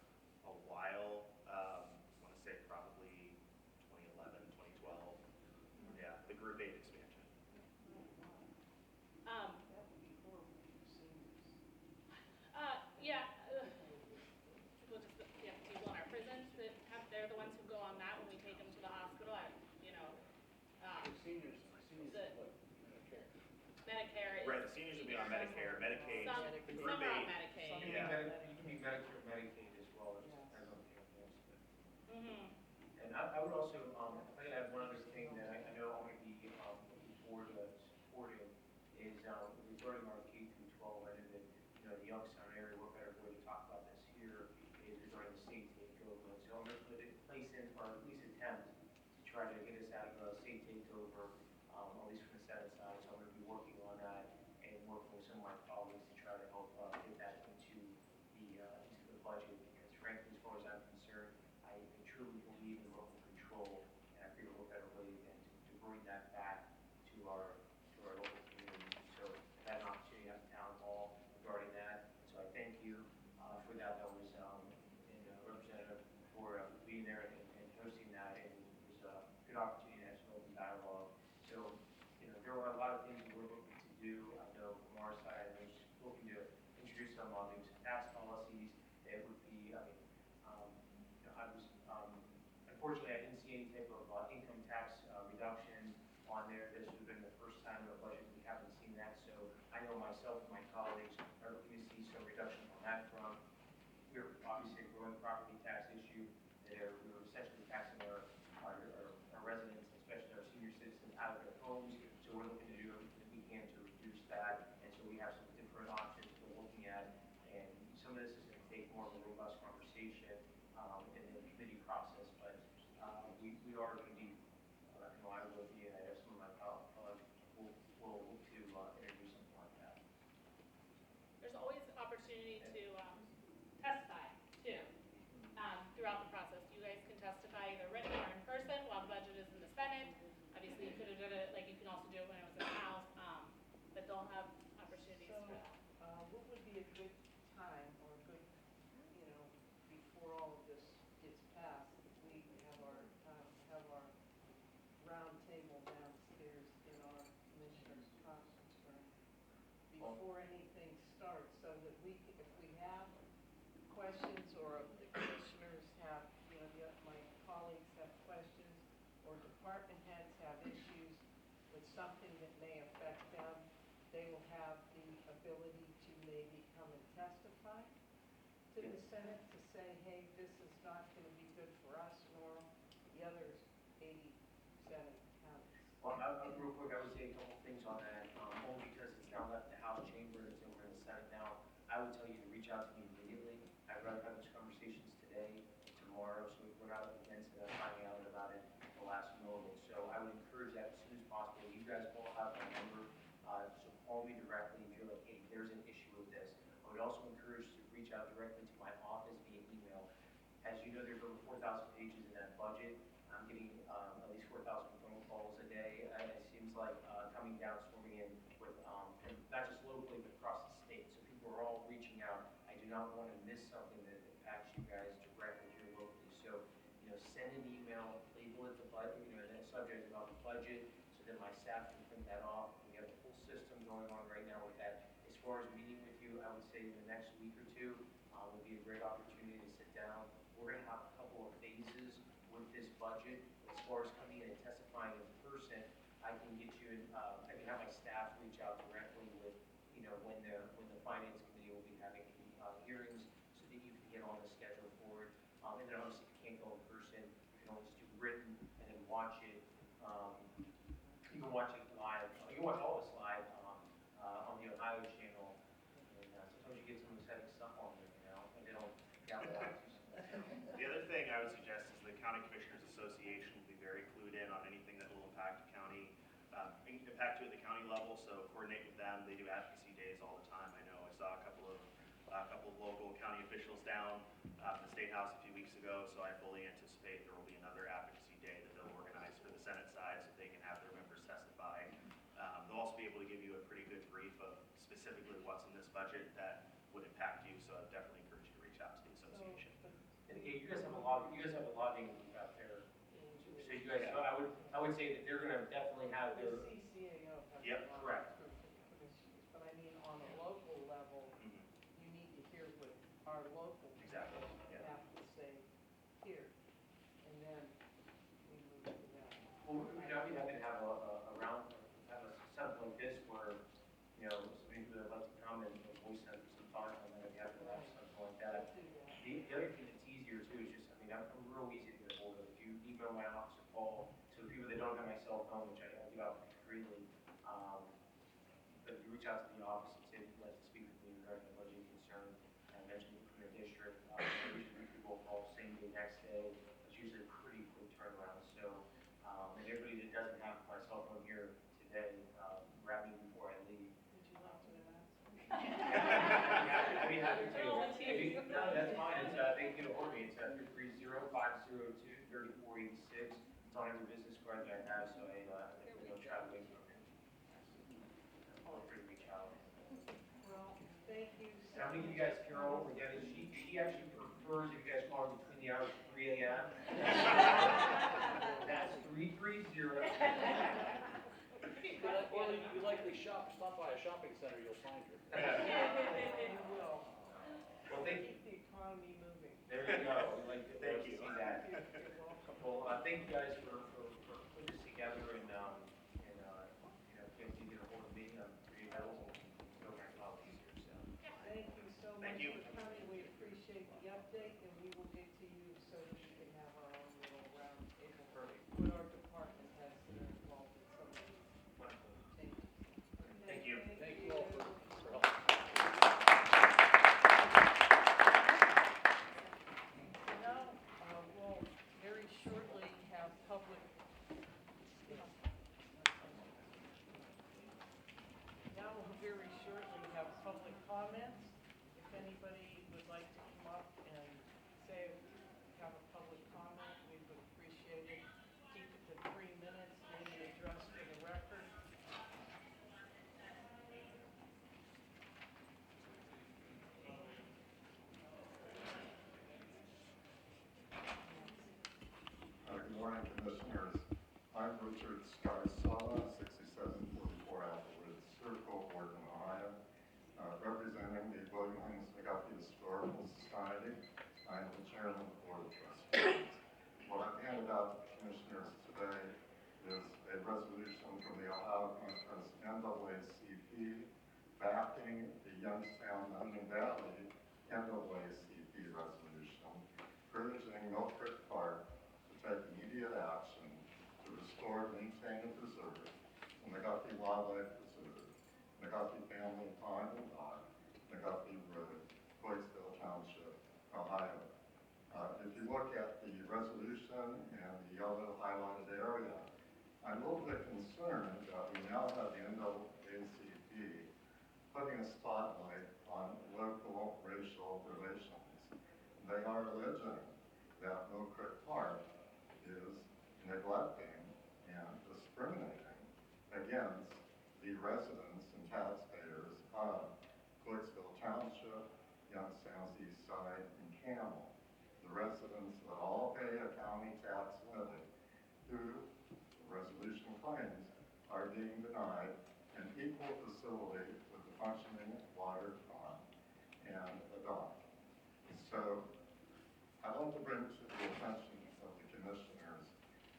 a while, I want to say probably 2011, 2012. Yeah, the Group 8 expansion. That would be horrible for seniors. Yeah. People in our prisons that they're the ones who go on that when we take them to the hospital. Seniors the- what? Medicare. Medicare is. Right, the seniors will be on Medicare, Medicaid, Some the are Group on 8. Medicaid. You Yeah. can be Medicare, Medicaid as well, it just depends on the campaigns. Mm-hmm. And I would also, I'm going to add one other thing that I know I'm going to be looking forward to supporting is regarding our K through 12. I know that, the Youngstown area, what better way to talk about this here is regarding the state takeover. And so I'm going to put in place or at least attempt to try to get us out of a state takeover, at least from the Senate side. So I'm going to be working on that and working with some of my colleagues to try to help get that into the budget homes, so we're looking to do everything that we can to reduce that. And so we have some different options we're looking at, and some of this is going to take more of a robust conversation in the committee process, but we are going to be, I will be, and I have some of my colleagues will look to introduce something like that. There's always opportunity to testify too, throughout the process. You guys can testify either written or in person while the budget is in the Senate. Obviously, you could have done it, like you can also do it when it was in the House, but they'll have opportunities So, for that. what would be a good time or a good, before all of this gets passed, if we have our round table downstairs in our commissioners' conference room before anything starts, so that if we have questions or the commissioners have, my colleagues have questions or department heads have issues with something that may affect them, they will have the ability to maybe come and testify to the Senate to say, hey, this is not going to be good for us nor the other 87 counties. Well, real quick, I would say a couple things on that, only because it's now left the House chamber and it's over in the Senate now. I would tell you to reach out to me immediately. I'd rather have those conversations today, tomorrow, so we're not up against it, finding out about it at the last moment. So I would encourage that as soon as possible. You guys all have my number, so call me directly if you're like, hey, there's an issue with this. I would also encourage you to reach out directly to my office via email. As you know, there's over 4,000 pages in that budget. I'm getting at least 4,000 phone calls a day. It seems like coming down, swarming in with, and not just locally, but across the state. So people are all reaching out. I do not want to miss something that impacts you guys directly here locally. So, send an email, label it the budget, that subject about the budget, so that my staff can print that off. We have a full system going on right now with that. As far as meeting with you, I would say in the next week or two will be a great opportunity to sit down. We're going to have a couple of phases with this budget. As far as coming in and testifying in person, I can get you, I can have my staff reach out directly with, when the finance committee will be having hearings, so that you can get on the schedule for it. And then obviously, if you can't go in person, you can always do written and then watch it. You can watch it live. You can watch all this live on the Ohio channel. And sometimes you get some exciting stuff on there, and they don't gather out too much. The other thing I would suggest is the County Commissioners Association will be very clued in on anything that will impact county, impact you at the county level, so coordinate with them. They do advocacy days all the time. I know I saw a couple of local county officials down at the State House a few weeks ago, so I fully anticipate there will be another advocacy day that they'll organize for the Senate side so they can have their members testify. They'll also be able to give you a pretty good brief of specifically what's in this budget that would impact you, so I definitely encourage you to reach out to the association. And again, you guys have a lobbying group out there. So you guys, I would say that they're going to definitely have The their. CCAO has Yep, a lot of correct. commissioners, but I mean, on a local level, you need to hear what our local Exactly, people yeah. have to say here, and then we move to that. Well, I'd be happy to have have a setup like this where, some people that like to come and voice some thoughts on that, I'd be happy to have something like that. Let's do that. The other thing that's easier too is just, I'm real easy to get a hold of. If you email my office or call, so the people that don't have my cell phone, which I do out freely, but if you reach out to the office and say you'd like to speak with me regarding the budget concern, I mentioned it from your district, usually people call same day, next day. It's usually a pretty quick turnaround. So, and everybody that doesn't have my cell phone here today, grab me before I leave. Would you like to ask? I'd be happy to. Volunteers. No, that's fine. It's, they can get a hold of me. It's 330-502-3486. It's on every business card that I have, so I don't try to wait from it. Feel free to reach out. Well, thank you And so I'm much. gonna give you guys Carol over again. She actually prefers if you guys call her between the hours of 3 a.m. That's 330. Or you likely stop by a shopping center, you'll find her. You will. Well, thank you. Keep the economy moving. There you go. We'd like to Thank see you. that. You're welcome. Well, thank you guys for putting this together and if you get a hold of me, I'm pretty available. So my colleagues here, so. Thank you so Thank much you. for coming. We appreciate the update, and we will get to you so that we can have our own little round table. Perfect. With our department heads that are involved in some of these comments. If anybody would like to come up and say, have a public comment, we would appreciate it. Keep it to 3 minutes, name and address for the record. Good morning, Commissioners. I'm Richard Scarsala, 6744 Applewood Circle, Orton, Ohio, representing the William Haynes McGuffey Historical Society. I'm the chairman of the Board of Trustees. What I've handed out to the Commissioners today is a resolution from the Ohio Conference NAACP backing the Youngstown Onion Valley NAACP resolution, urging Mill Creek Park to take immediate action to restore, maintain, and preserve the McGuffey Wildlife Preserve, McGuffey Family Pond and Dock, McGuffey Road, Cloydesville Township, Ohio. If you look at the resolution and the yellow highlighted area, I'm a little bit concerned that we now have the NAACP putting a spotlight on local racial relations. They are alleging that Mill Creek Park is neglecting and discriminating against the residents and taxpayers of Cloydesville Township, Youngstown's East Side, and Camel. The residents that all pay a county tax levy who, the resolution claims, are being denied an equal facility with a functioning water pond and a dock. So I want to bring to the attention of the commissioners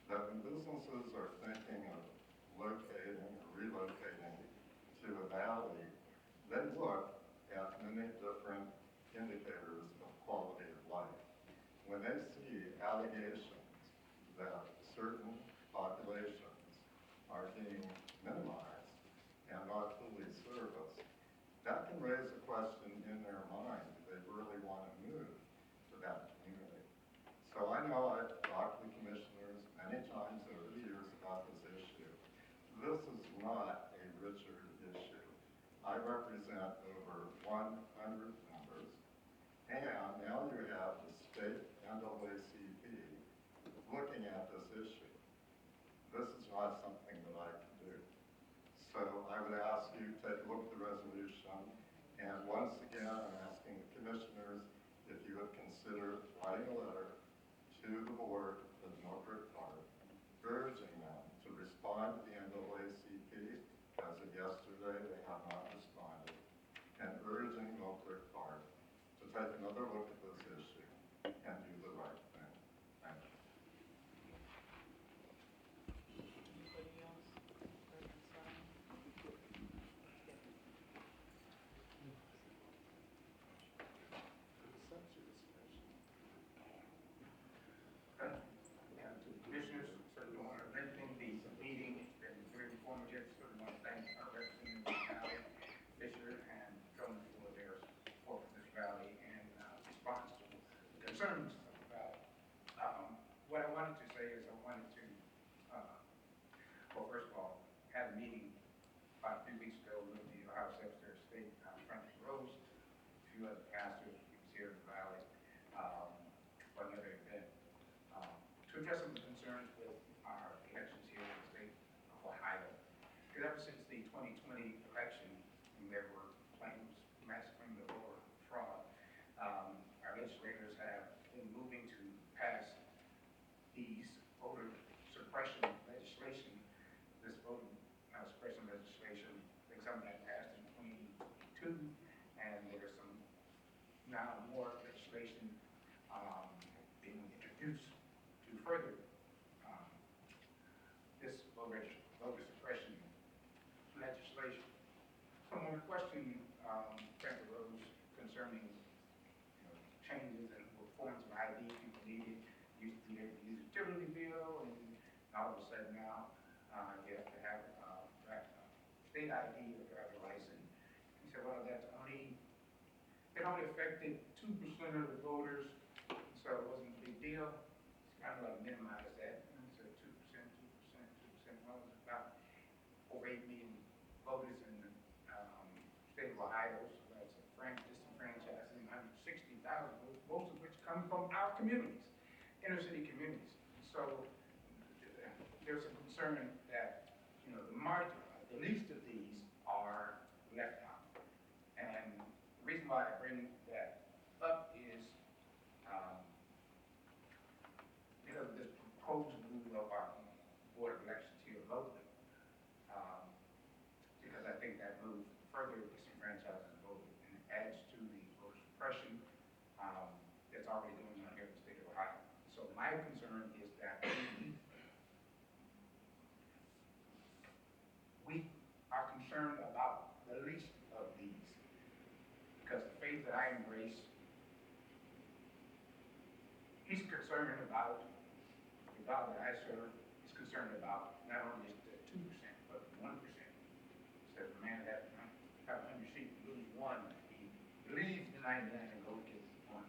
that when businesses are thinking of locating or relocating to a valley, they look at many different indicators of quality of life. When they see allegations that certain populations are being minimized and not fully serviced, that can raise a question in their mind if they really want to move to that community. So I know I've talked to commissioners many times over the years about this issue. This is not a Richard issue. I represent over 100 members, and now you have the state NAACP looking at this issue. This is not something that I can do. So I would ask you to take a look at the resolution, and once again, I'm asking the commissioners if you would consider writing a letter to the board of Mill Creek Park, urging them to respond to the NAACP. As of yesterday, they have not responded, and urging Mill Creek Park to take another look at this issue and do the right thing. Thank you. Anybody else? Reverend Simon? Yeah, to the commissioners, certainly want to mention the meeting, it's been very informative, certainly want to thank our representatives of the valley, Fisher and Jones for their support of this valley and response to the concerns of the valley. What I wanted to say is I wanted to, well, first of all, had a meeting about 3 weeks ago with the Ohio Secretary of State, Francis Rose, a few other pastors, he was here in the valley, for another event. To address some of the concerns with our elections here in the state of Ohio. Because ever since the 2020 election, when there were claims massacring the voter fraud, our legislators have been moving to pass these voter suppression legislation, this voter suppression legislation, I think some of that passed in 22, and there's some now more legislation being introduced to further this voter suppression legislation. So when we question Francis Rose concerning changes and what forms of ID people needed, used to be able to use a utility bill, and all of a sudden now you have to have state ID or driver license. He said, well, it only affected 2% of the voters, so it wasn't a big deal. It's kind of like minimize that. So 2%, 2%. Well, it's about over 8 million voters in the state of Ohio, so that's a communities, inner city communities. So there's a concern that, you know, the least of these are left out. And the reason why I bring that up is because of this proposed move of our board of elections here locally. Because I think that move further disenfranchises voters and adds to the voter suppression that's already going on here in the state of Ohio. So my concern is that we are concerned about the least of these, because the faith that I embrace, he's concerned about, the God that I serve is concerned about not only just the 2%, but the 1%. Says the man that have 100 sheep and lose one, he leaves the 99 and goes get the one.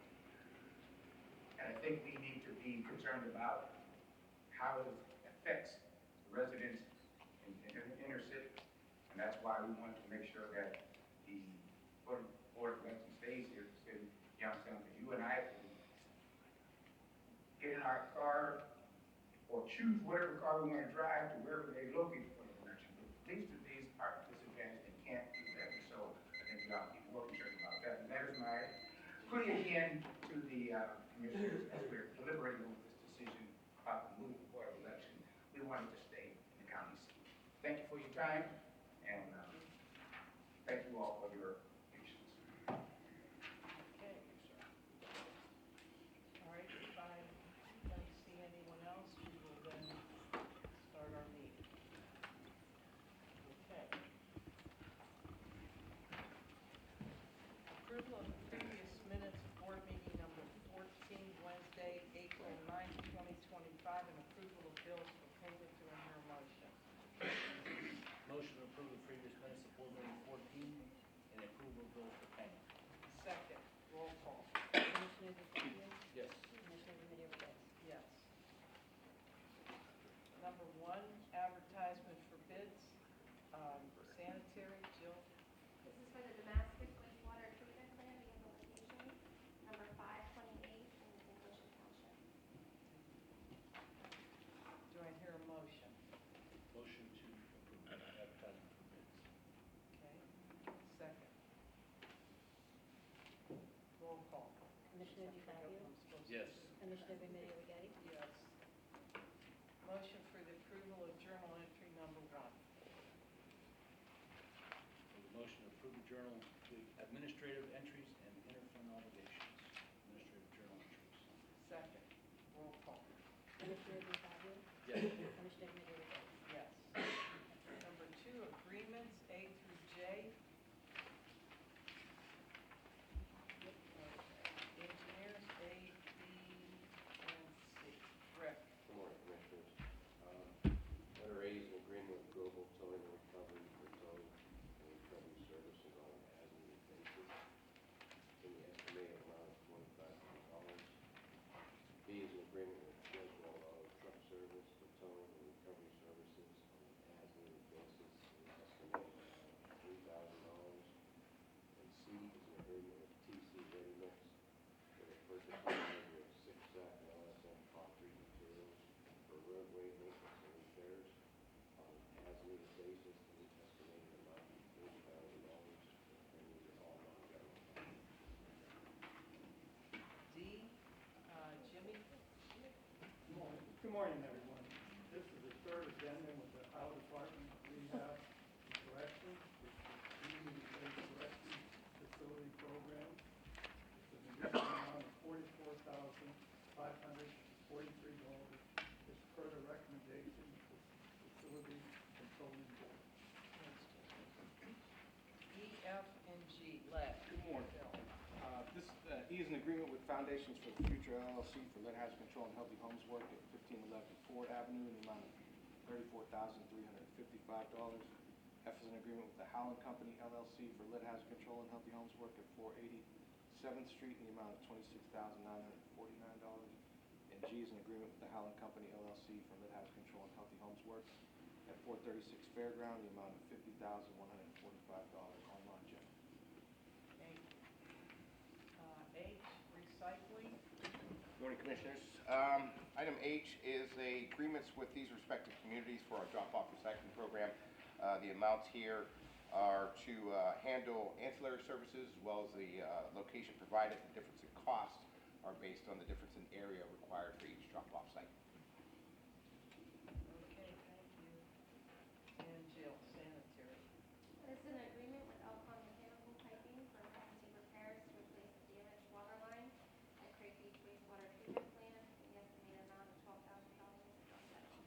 And I think we need to be concerned about how it affects residents in the inner city. And that's why we want to make sure that the board of elections stays here in the city of Youngstown. Because you and I can get in our car or choose whatever car we want to drive to wherever they locate for the election. But at least of these are disadvantaged and can't do that. So I think we ought to be more concerned about that. And that is my plea again to the commissioners as we're deliberating on this decision about the move of the board of election. We want it to stay in the county seat. Thank you for your time, and thank you all for your patience. Okay. All right, if I don't see anyone else, we will then start our meeting. Okay. Approval of the previous minutes of board meeting number 14, Wednesday, April 9th, 2025, and approval of bills for payment. Do I hear a motion? Motion to approve the previous minutes of board meeting 14 and approval of bills for payment. Second, roll call. Commissioner DeFazio? Yes. Commissioner Remedy Agati? Yes. Number 1, advertisement for bids, sanitary, Jill. This is for the Damascus wastewater treatment plant rehabilitation, number 528, and it's in Goshen Township. Do I hear a motion? Motion to approve advertisement for bids. Okay, second. Roll call. Commissioner I forgot DeFazio? what I'm supposed to Yes. do. Commissioner Remedy Agati? Yes. Motion for the approval of journal entry number 1. Motion to approve the journal, the administrative entries and interfund obligations. Administrative journal entries. Second, roll call. Commissioner DeFazio? Yes. Commissioner Remedy Agati? Yes. Number 2, agreements A through J. Engineers A, B, and C. Rick. Good morning, Commissioners. Letter A is an agreement with Global Towing and Recovery for towing and recovery services on an as-needed basis in the estimated amount of $2,500. B is an agreement with Griswold Auto Truck Service for towing and recovery services on an as-needed basis in the estimated amount of $3,000. And C is an agreement with TC Ready Mix for the purchase and delivery of 6-sack and LSM concrete materials for roadway maintenance and repairs on an as-needed basis in the estimated amount of $30,000 and these are all non-general funds. D, Jimmy. Good morning, everyone. This is the third addendum with the Ohio Department of Rehab and Corrections, which is the Community-Based Corrections Facility Program. It's an additional amount of $44,543. It's per the recommendation of the Facility Controlling Board. E, F, and G, lead. Good morning. Bill. This E is an agreement with Foundations for the Future LLC for lead hazard control and healthy homes work at 1511 Ford Avenue in the amount of $34,355. F is an agreement with the Howland Company LLC for lead hazard control and healthy homes work at 487th Street in the amount of $26,949. And G is an agreement with the Howland Company LLC for lead hazard control and healthy homes work at 436 Fairground in the amount of $50,145 on non-general. Okay. H, recycling. Morning, Commissioners. Item H is agreements with these respective communities for our drop-off recycling program. The amounts here are to handle ancillary services as well as the location provided. The difference in cost are based on the difference in area required for each drop-off site. Okay, thank you. And Jill, sanitary. This is an agreement with Alcon Mechanical Piping for emergency repairs to replace the damaged water line at Craig Beach wastewater treatment plant in the estimated amount of $12,000 from federal.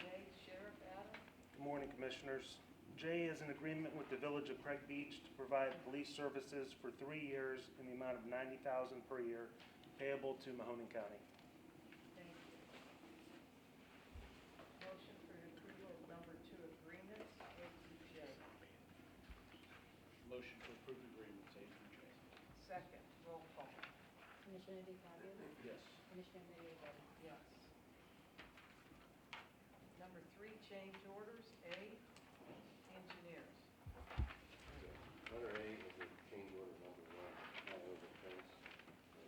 Jay, Sheriff Adam. Good morning, Commissioners. J is an agreement with the Village of Craig Beach to provide police services for 3 years in the amount of $90,000 per year payable to Mahoning County. Thank you. Motion for the approval of number 2 agreements, A through J. Motion to approve agreements A through J. Second, roll call. Commissioner DeFabio? Yes. Commissioner Middy? Yes. Number 3, change orders, A, engineers. Letter A is a change order number 1, flyover fence,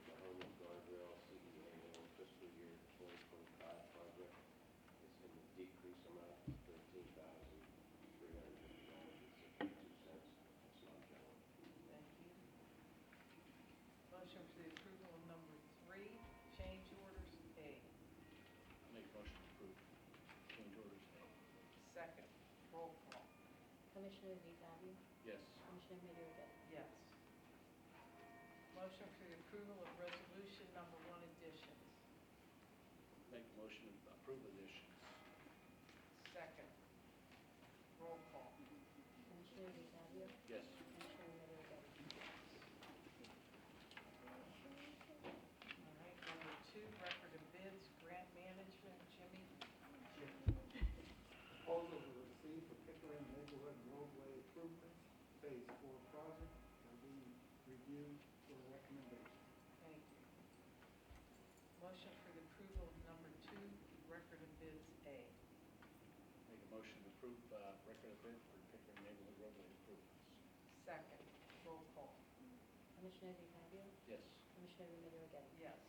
Mahoning guardrail CEA fiscal year 2025 project. It's in the decrease amount of $13,350.62. It's not general. Thank you. Motion for the approval of number 3, change orders, A. Make motion to approve change orders A. Second, roll call. Commissioner DeFabio? Yes. Commissioner Middy? Yes. Motion for the approval of resolution number 1, additions. Make motion to approve additions. Second, roll call. Commissioner DeFabio? Yes. Commissioner Middy? All right, number 2, record of bids, grant management, Jimmy. Proposals were received for Pickering Neighborhood Roadway Improvements, Phase 4 project, are being reviewed for recommendation. Thank you. Motion for the approval of number 2, record of bids, A. Make a motion to approve record of bid for Pickering neighborhood roadway improvements. Second, roll call. Commissioner DeFabio? Yes. Commissioner Middy? Yes.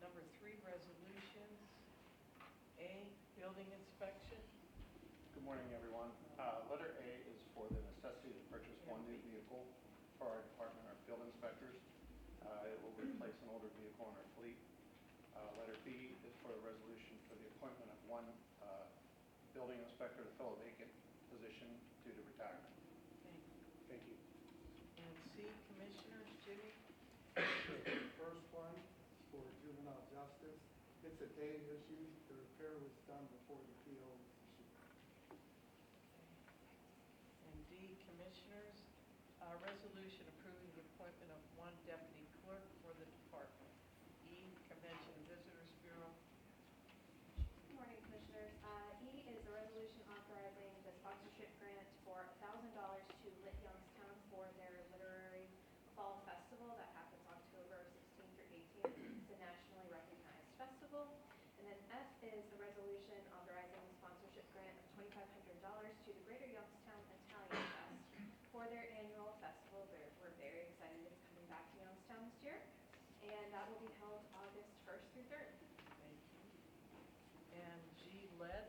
Number 3, resolutions. A, building inspection. Good morning, everyone. Letter A is for the necessity to purchase one new vehicle for our department, our field inspectors. It will replace an older vehicle in our fleet. Letter B is for a resolution for the appointment of one building inspector to fill a vacant position due to retirement. Thank you. Thank you. And C, commissioners, Jimmy. First one is for juvenile justice. It's a day issue. The repair was done before the PO was issued. And D, commissioners, resolution approving the appointment of one deputy clerk for the department. E, Convention and Visitors Bureau. Good morning, Commissioners. E is a resolution authorizing the sponsorship grant for $1,000 to Lit Youngstown for their literary fall festival that happens October 16th through 18th. It's a nationally recognized festival. And then F is a resolution authorizing the sponsorship grant of $2,500 to the Greater Youngstown Italian Fest for their annual festival. We're very excited it's coming back to Youngstown this year. And that will be held August 1st through 3rd. Thank you. And G, lead.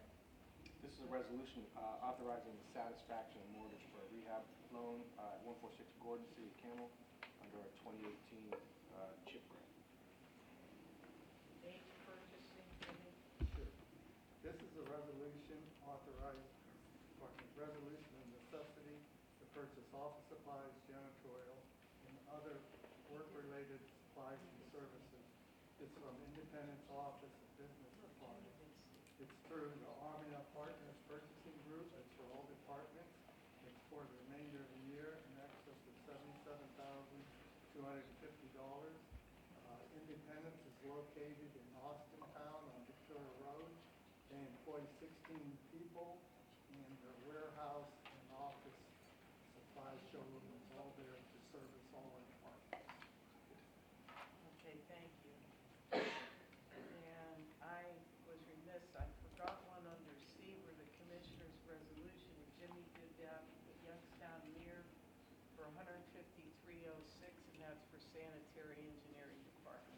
This is a resolution authorizing the satisfaction of mortgage for a rehab loan at 146 Gordon, City of Camel, under our 2018 CHIP grant. H, purchasing, Jimmy. Sure. This is a resolution resolution of necessity to purchase office supplies, janitorial, and other work-related supplies and services. It's from Independence Office of Business Supplies. It's through the Army of Partners Purchasing Group. It's for all departments. It's for the remainder of the year in excess of $77,250. Independence is located in Austintown on Victoria Road. They employ 16 people, and their warehouse and office supply showroom is all there to service all our departments. Okay, thank you. And I was remiss, I forgot one under C where the commissioner's resolution, Jimmy did that with Youngstown Mirror for $150,000 Sanitary Engineering Department.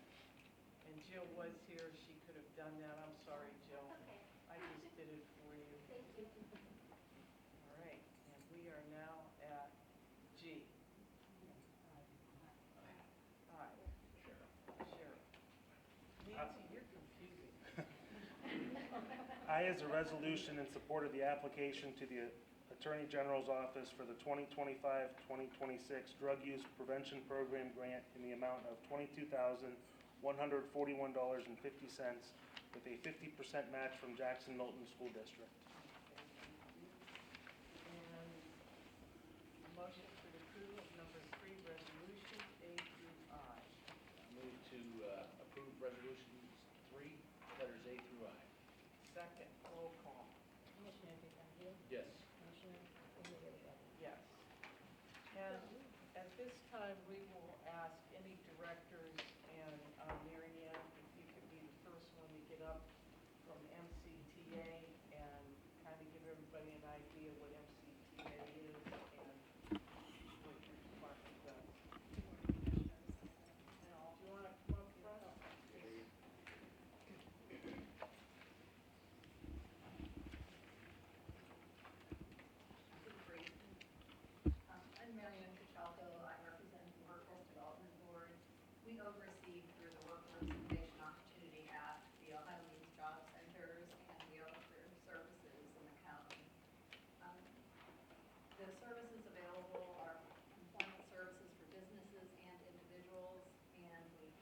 And Jill was here, she could have done that, I'm sorry, Jill. Okay. I just did it for you. Thank you. All right, and we are now at G. Aye. Sheriff. Nancy, you're confusing. I is a resolution in support of the application to the Attorney General's Office for the 2025-2026 Drug Use Prevention Program Grant in the amount of $22,141.50 with a 50% match from Jackson Milton School District. And motion for the approval of number 3, resolutions A through I. I move to approve resolutions 3, letters A through I. Second, roll call. Commissioner DeFazio? Yes. Commissioner Remedy Agati? Yes. And at this time, we will ask any directors, and Mary Ann, if you could be the first one to get up from MCTA and kind of give everybody an idea what MCTA is and what your department does. Do you want to come up front? I'm Marianne Kachalko. I represent the Workforce Development Board. We oversee through the Workforce Innovation Opportunity Act, the Ohio Means Job Centers, and the other services in the county. The services available are employment services for businesses and individuals, and we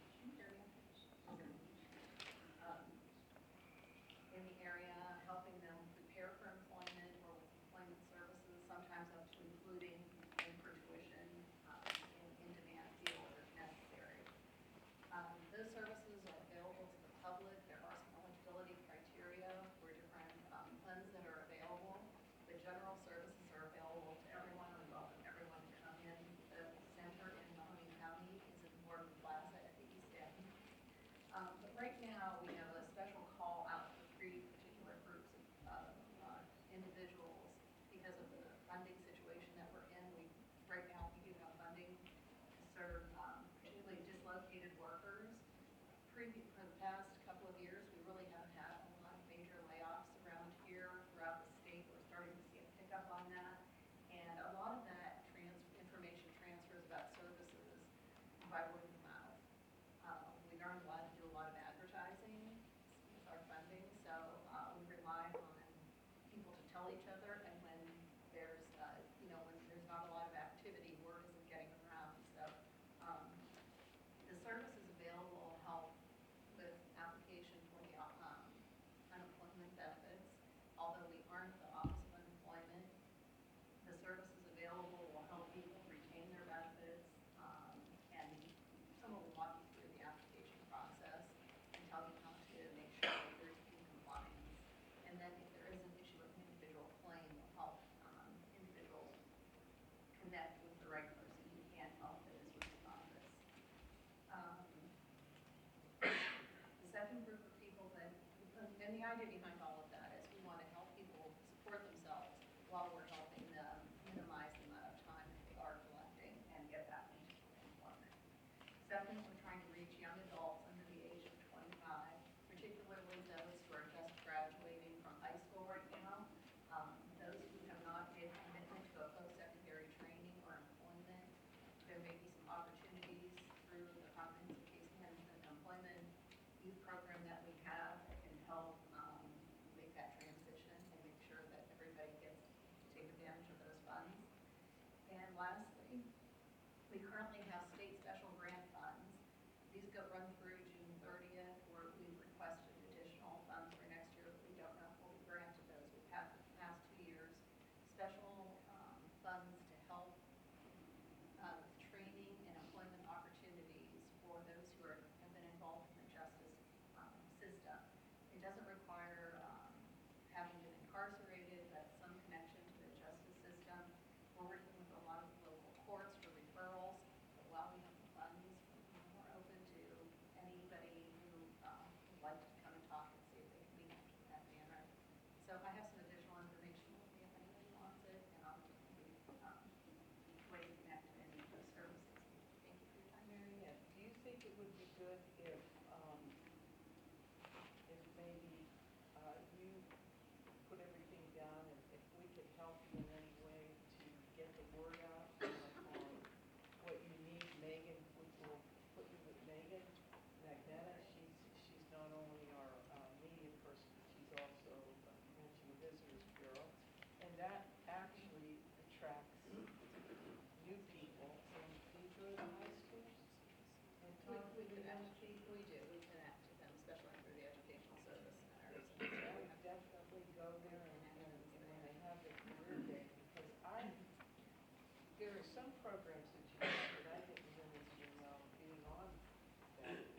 in the area, helping them prepare for employment or with employment services, sometimes up to including paying for tuition in demand field if necessary. Those services are available to the public. There are some eligibility criteria for different funds that are available. The general services are available to everyone. We welcome everyone to come in. The center in Mahoning County is in Morgan Plaza at the East End. But right now, we have a special call out for 3 particular groups of individuals because of the funding situation that we're in. Right now, we do have funding to serve particularly dislocated workers. For the past couple of years, we really haven't had a lot of major layoffs around here throughout the state. We're starting to see a pickup on that. And a lot of that information transfers about services by word of mouth. We learned a lot to do a lot of advertising with our funding, so we rely on people to tell each other, and when there's, when there's not a lot of activity, word isn't getting around. So the services available help with application for the unemployment benefits. Although we aren't the Office of Unemployment, the services available will help people retain their benefits, and someone will walk you through the application process and tell you how to make sure that you're in compliance. And then if there is an issue with an individual claim, will help individuals connect with the right person who can help that is with the office. The second group of people that, and the idea behind all of that is we want to help people support themselves while we're helping them minimize the amount of time that they are collecting and get back into employment. Second, we're trying to reach young adults under the age of 25, particularly those who are just graduating from high school right now, those who have not made a commitment to a post-secondary training or employment. There may be some opportunities through the Comprehensive Case Management and Employment Youth Program that we have that can help make that transition and make sure that everybody gets to take advantage of those funds. And lastly, we currently have state special grant funds. These run through June 30th, where we requested additional funds for next year, but we don't know if we'll be granted those. We've had for the past 2 years special funds to help with training and employment opportunities for those who have been involved in the justice system. It doesn't require having been incarcerated, but some connection to the justice system. We're working with a lot of local courts for referrals, but while we have the funds, we're open to anybody who would like to come and talk and see if they can be helped in that manner. So I have some additional information with me if anybody wants it, and I'll give you ways to connect to any of those services. Thank you for your time. Mary Ann, would be good if maybe you put everything down, and if we could help you in any way to get the word out on what you need. Megan, we will put you with Megan Magnetta. She's not only our media person, but she's also a Convention and Visitors Bureau. And that actually attracts new people. And do you go to the high schools and talk to the young people? We do, we connect to them, especially through the educational service centers. I would definitely go there and when they have their career day, because there are some programs that you have that I didn't really even know being on that. It's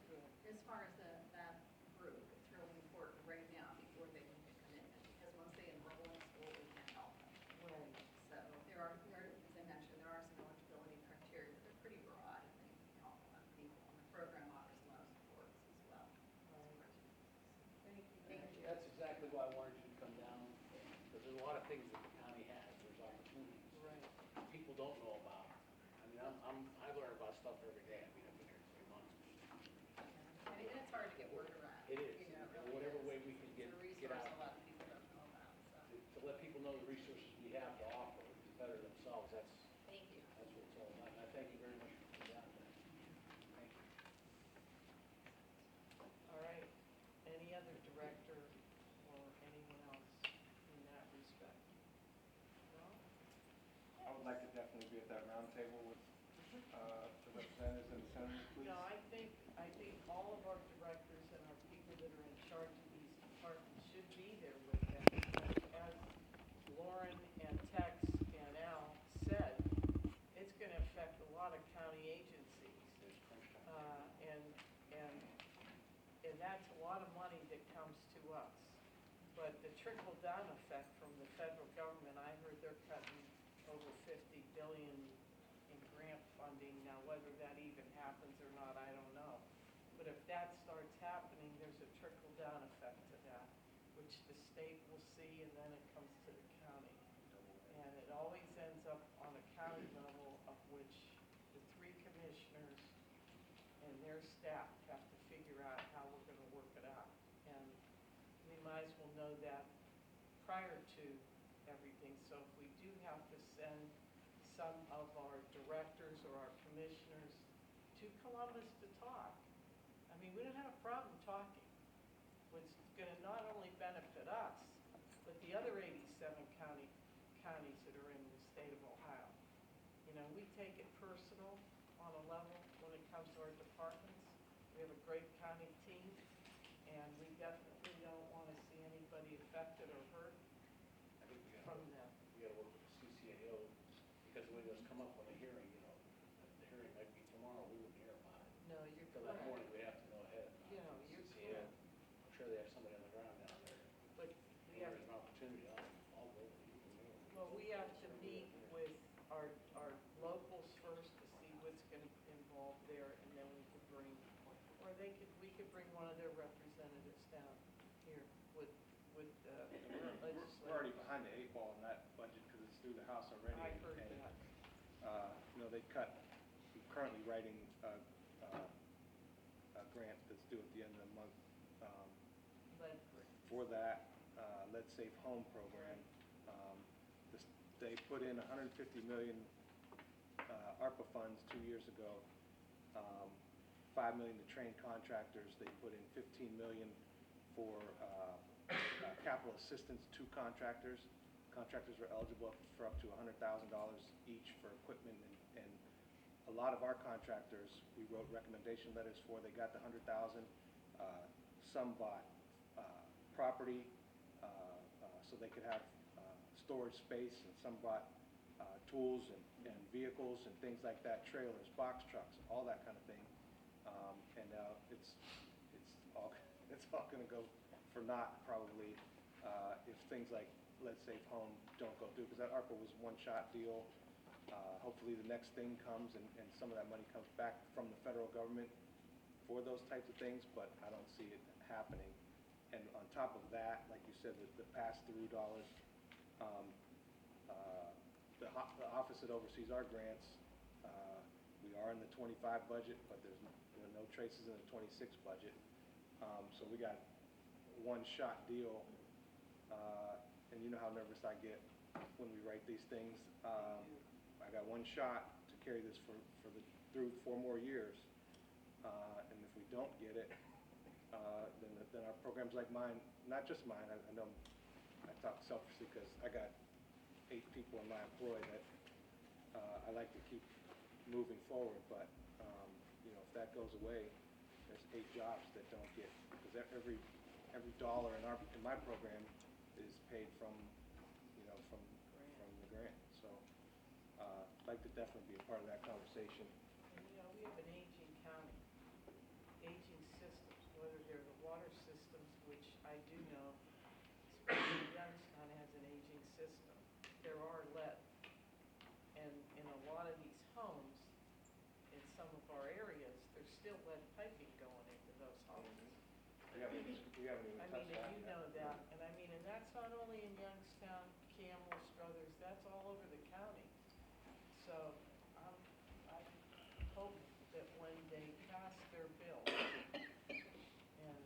good. As far as that group, it's really important right now before they make a commitment, because once they enroll in school, we can't help them. Right. So there are, as I mentioned, there are some eligibility criteria, but they're pretty broad, and they can help a lot of people. And the program offers a lot of supports as well. Thank you. Thank you. That's exactly why I wanted you to come down, because there's a lot of things that the county has, there's opportunities. Right. People don't know about. I mean, I learn about stuff every day. I mean, I've been here 3 months. And it's hard to get word around. It is. You know, it And really whatever is. way we can It's a get resource out a lot of people don't know about, so, to let people know the resources we have to offer to better themselves, that's thank you. what it's all about. And I thank you very much for coming down there. Thank you. All right. Any other director or anyone else in that respect? No? I would like to definitely be at that roundtable with the representatives and the senators, please. No, I think all of our directors and our people that are in charge of these departments should be there with them. Because as Lauren and Tex and Al said, it's going to affect a lot of county agencies. It's crunch time. And that's a lot of money that comes to us. But the trickle-down effect from the federal government, I heard they're cutting over $50 billion in grant funding. Now, whether that even happens or not, I don't know. But if that starts happening, there's a trickle-down effect to that, which the state will see, and then it comes to the county. And it always ends up on a county level, of which the 3 commissioners and their staff have to figure out how we're going to work it out. And we might as well know that prior to everything. So if we do have to send some of our directors or our commissioners to Columbus to talk, I mean, we don't have a problem talking, which is going to not only benefit us, but the other 87 counties that are in the state of Ohio. You know, we take it personal on a level when it comes to our departments. We have a great county team, and we definitely don't want to see anybody affected or hurt I think from them. we gotta work with the CCAO, because the way those come up on the hearing, you know, the hearing might be tomorrow, we wouldn't hear about it. No, you're So that correct. morning, we have to know ahead. You know, you're CCAO, correct. I'm sure they have somebody on the ground down there. But we When have, there's an opportunity, I'll go with you. well, we have to meet with our locals first to see what's going to involve there, and then we could bring, or we could bring one of their representatives down here with legislators. We're already behind the 8 ball in that budget because it's through the House already. I heard and, that. You know, they cut, I'm currently writing a grant that's due at the end of the month But for that Let's Safe Home program. They put in $150 million ARPA funds 2 years ago, $5 million to train contractors. They put in $15 million for capital assistance to contractors. Contractors are eligible for up to $100,000 each for equipment, and a lot of our contractors, we wrote recommendation letters for. They got the $100,000. Some bought property so they could have storage space, and some bought tools and vehicles and things like that, trailers, box trucks, all that kind of thing. And it's all going to go for naught probably if things like Let's Safe Home don't go through, because that ARPA was a one-shot deal. Hopefully the next thing comes and some of that money comes back from the federal government for those types of things, but I don't see it happening. And on top of that, like you said, the pass-through dollars, the office that oversees our grants We are in the 25 budget, but there's no traces in the 26 budget. So we got one-shot deal, and you know how nervous I get when we write these things. I got one shot to carry this through 4 more years, and if we don't get it, then our programs like mine, not just mine, I know I talk selfishly because I got 8 people in my employ that I like to keep moving forward, but if that goes away, there's 8 jobs that don't get, because every dollar in my program is paid from the grant. So I'd like to definitely be a part of that conversation. And we have an aging county, aging systems, whether they're the water systems, which I do know, especially Youngstown has an aging system. There are lead. And in a lot of these homes, in some of our areas, there's still lead piping going into those homes. We haven't even I touched mean, that and you yet. know that, and that's not only in Youngstown, Campbell, Struthers, that's all over the county. So, I hope that when they pass their bill and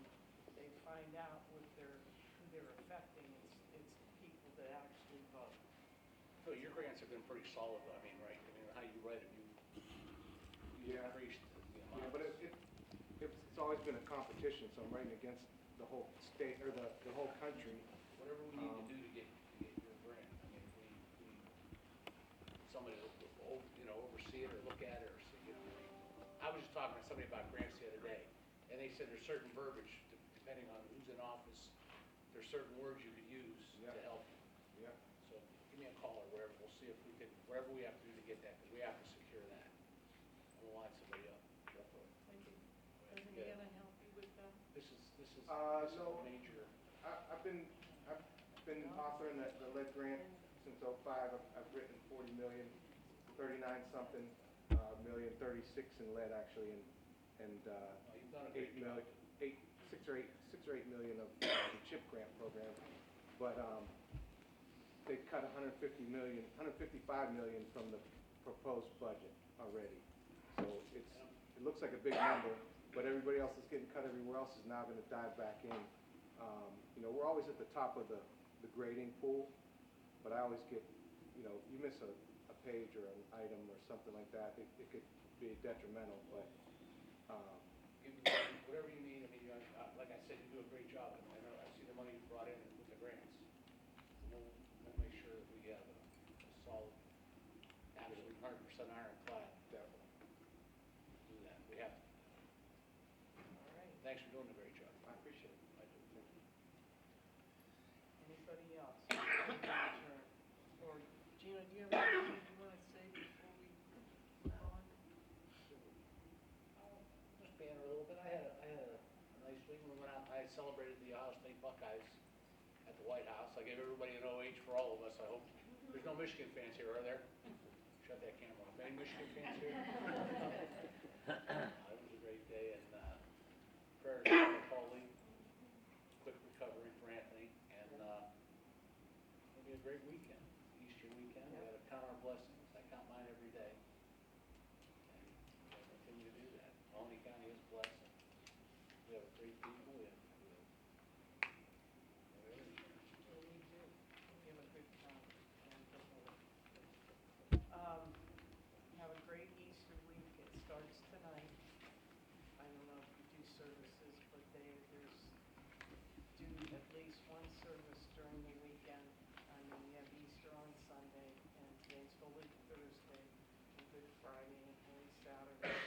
they find out who they're affecting, it's the people that actually vote. So your grants have been pretty solid, I mean, right? I mean, how you write them, you increased the amount. Yeah, but it's always been a competition, so I'm writing against the whole state, or the whole country. Whatever we need to do to get your grant. I mean, if we somebody will, oversee it or look at it or see, I was just talking to somebody about grants the other day, and they said there's certain verbiage, depending on who's in office, there's certain words you could use to help you. Yeah. So give me a call or whatever, we'll see if we can, whatever we have to do to get that, because we have to secure that. We'll line somebody up. Doesn't Anna help you with that? This is No. a major. I've been authoring the lead grant since '05. I've written 40 million, 39 something million, 36 in lead actually, and You've done a 8 great job. million, 6 or 8 million of the CHIP grant program. But they cut 155 million from the proposed budget already. So it looks like a big number, but everybody else is getting cut everywhere else is now going to dive back in. We're always at the top of the grading pool, but I always get, you miss a page or an item or something like that, it could be detrimental, but. Give me whatever you need. I mean, like I said, you do a great job. I know, I see the money you brought in with the grants. We'll make sure that we have a solid, absolute 100% ironclad. Definitely. Do that. We have to. All right. Thanks for doing a great job. I appreciate it. I do. Thank you. Anybody else? Or Gina, do you have anything you want to say before we move on? Just being a little bit. I had a nice week. We went out. I celebrated the Ohio State Buckeyes at the White House. I gave everybody an OH for all of us. I hope there's no Michigan fans here, are there? Shut that camera off. Any Michigan fans here? It was a great day, and prayers for Paulie. Quick recovery for Anthony, and it'll be a great weekend. Easter weekend. We got to count our blessings. I count mine every day. And we'll continue to do that. Mahoning County is blessed. We have great people. We have everything. Well, we do. We have a good time. Have a great Easter week. It starts tonight. I don't know if you do services, but there's do at least one service during the weekend. I mean, we have Easter on Sunday, and today's Holy Thursday, and Good Friday, and Holy Saturday.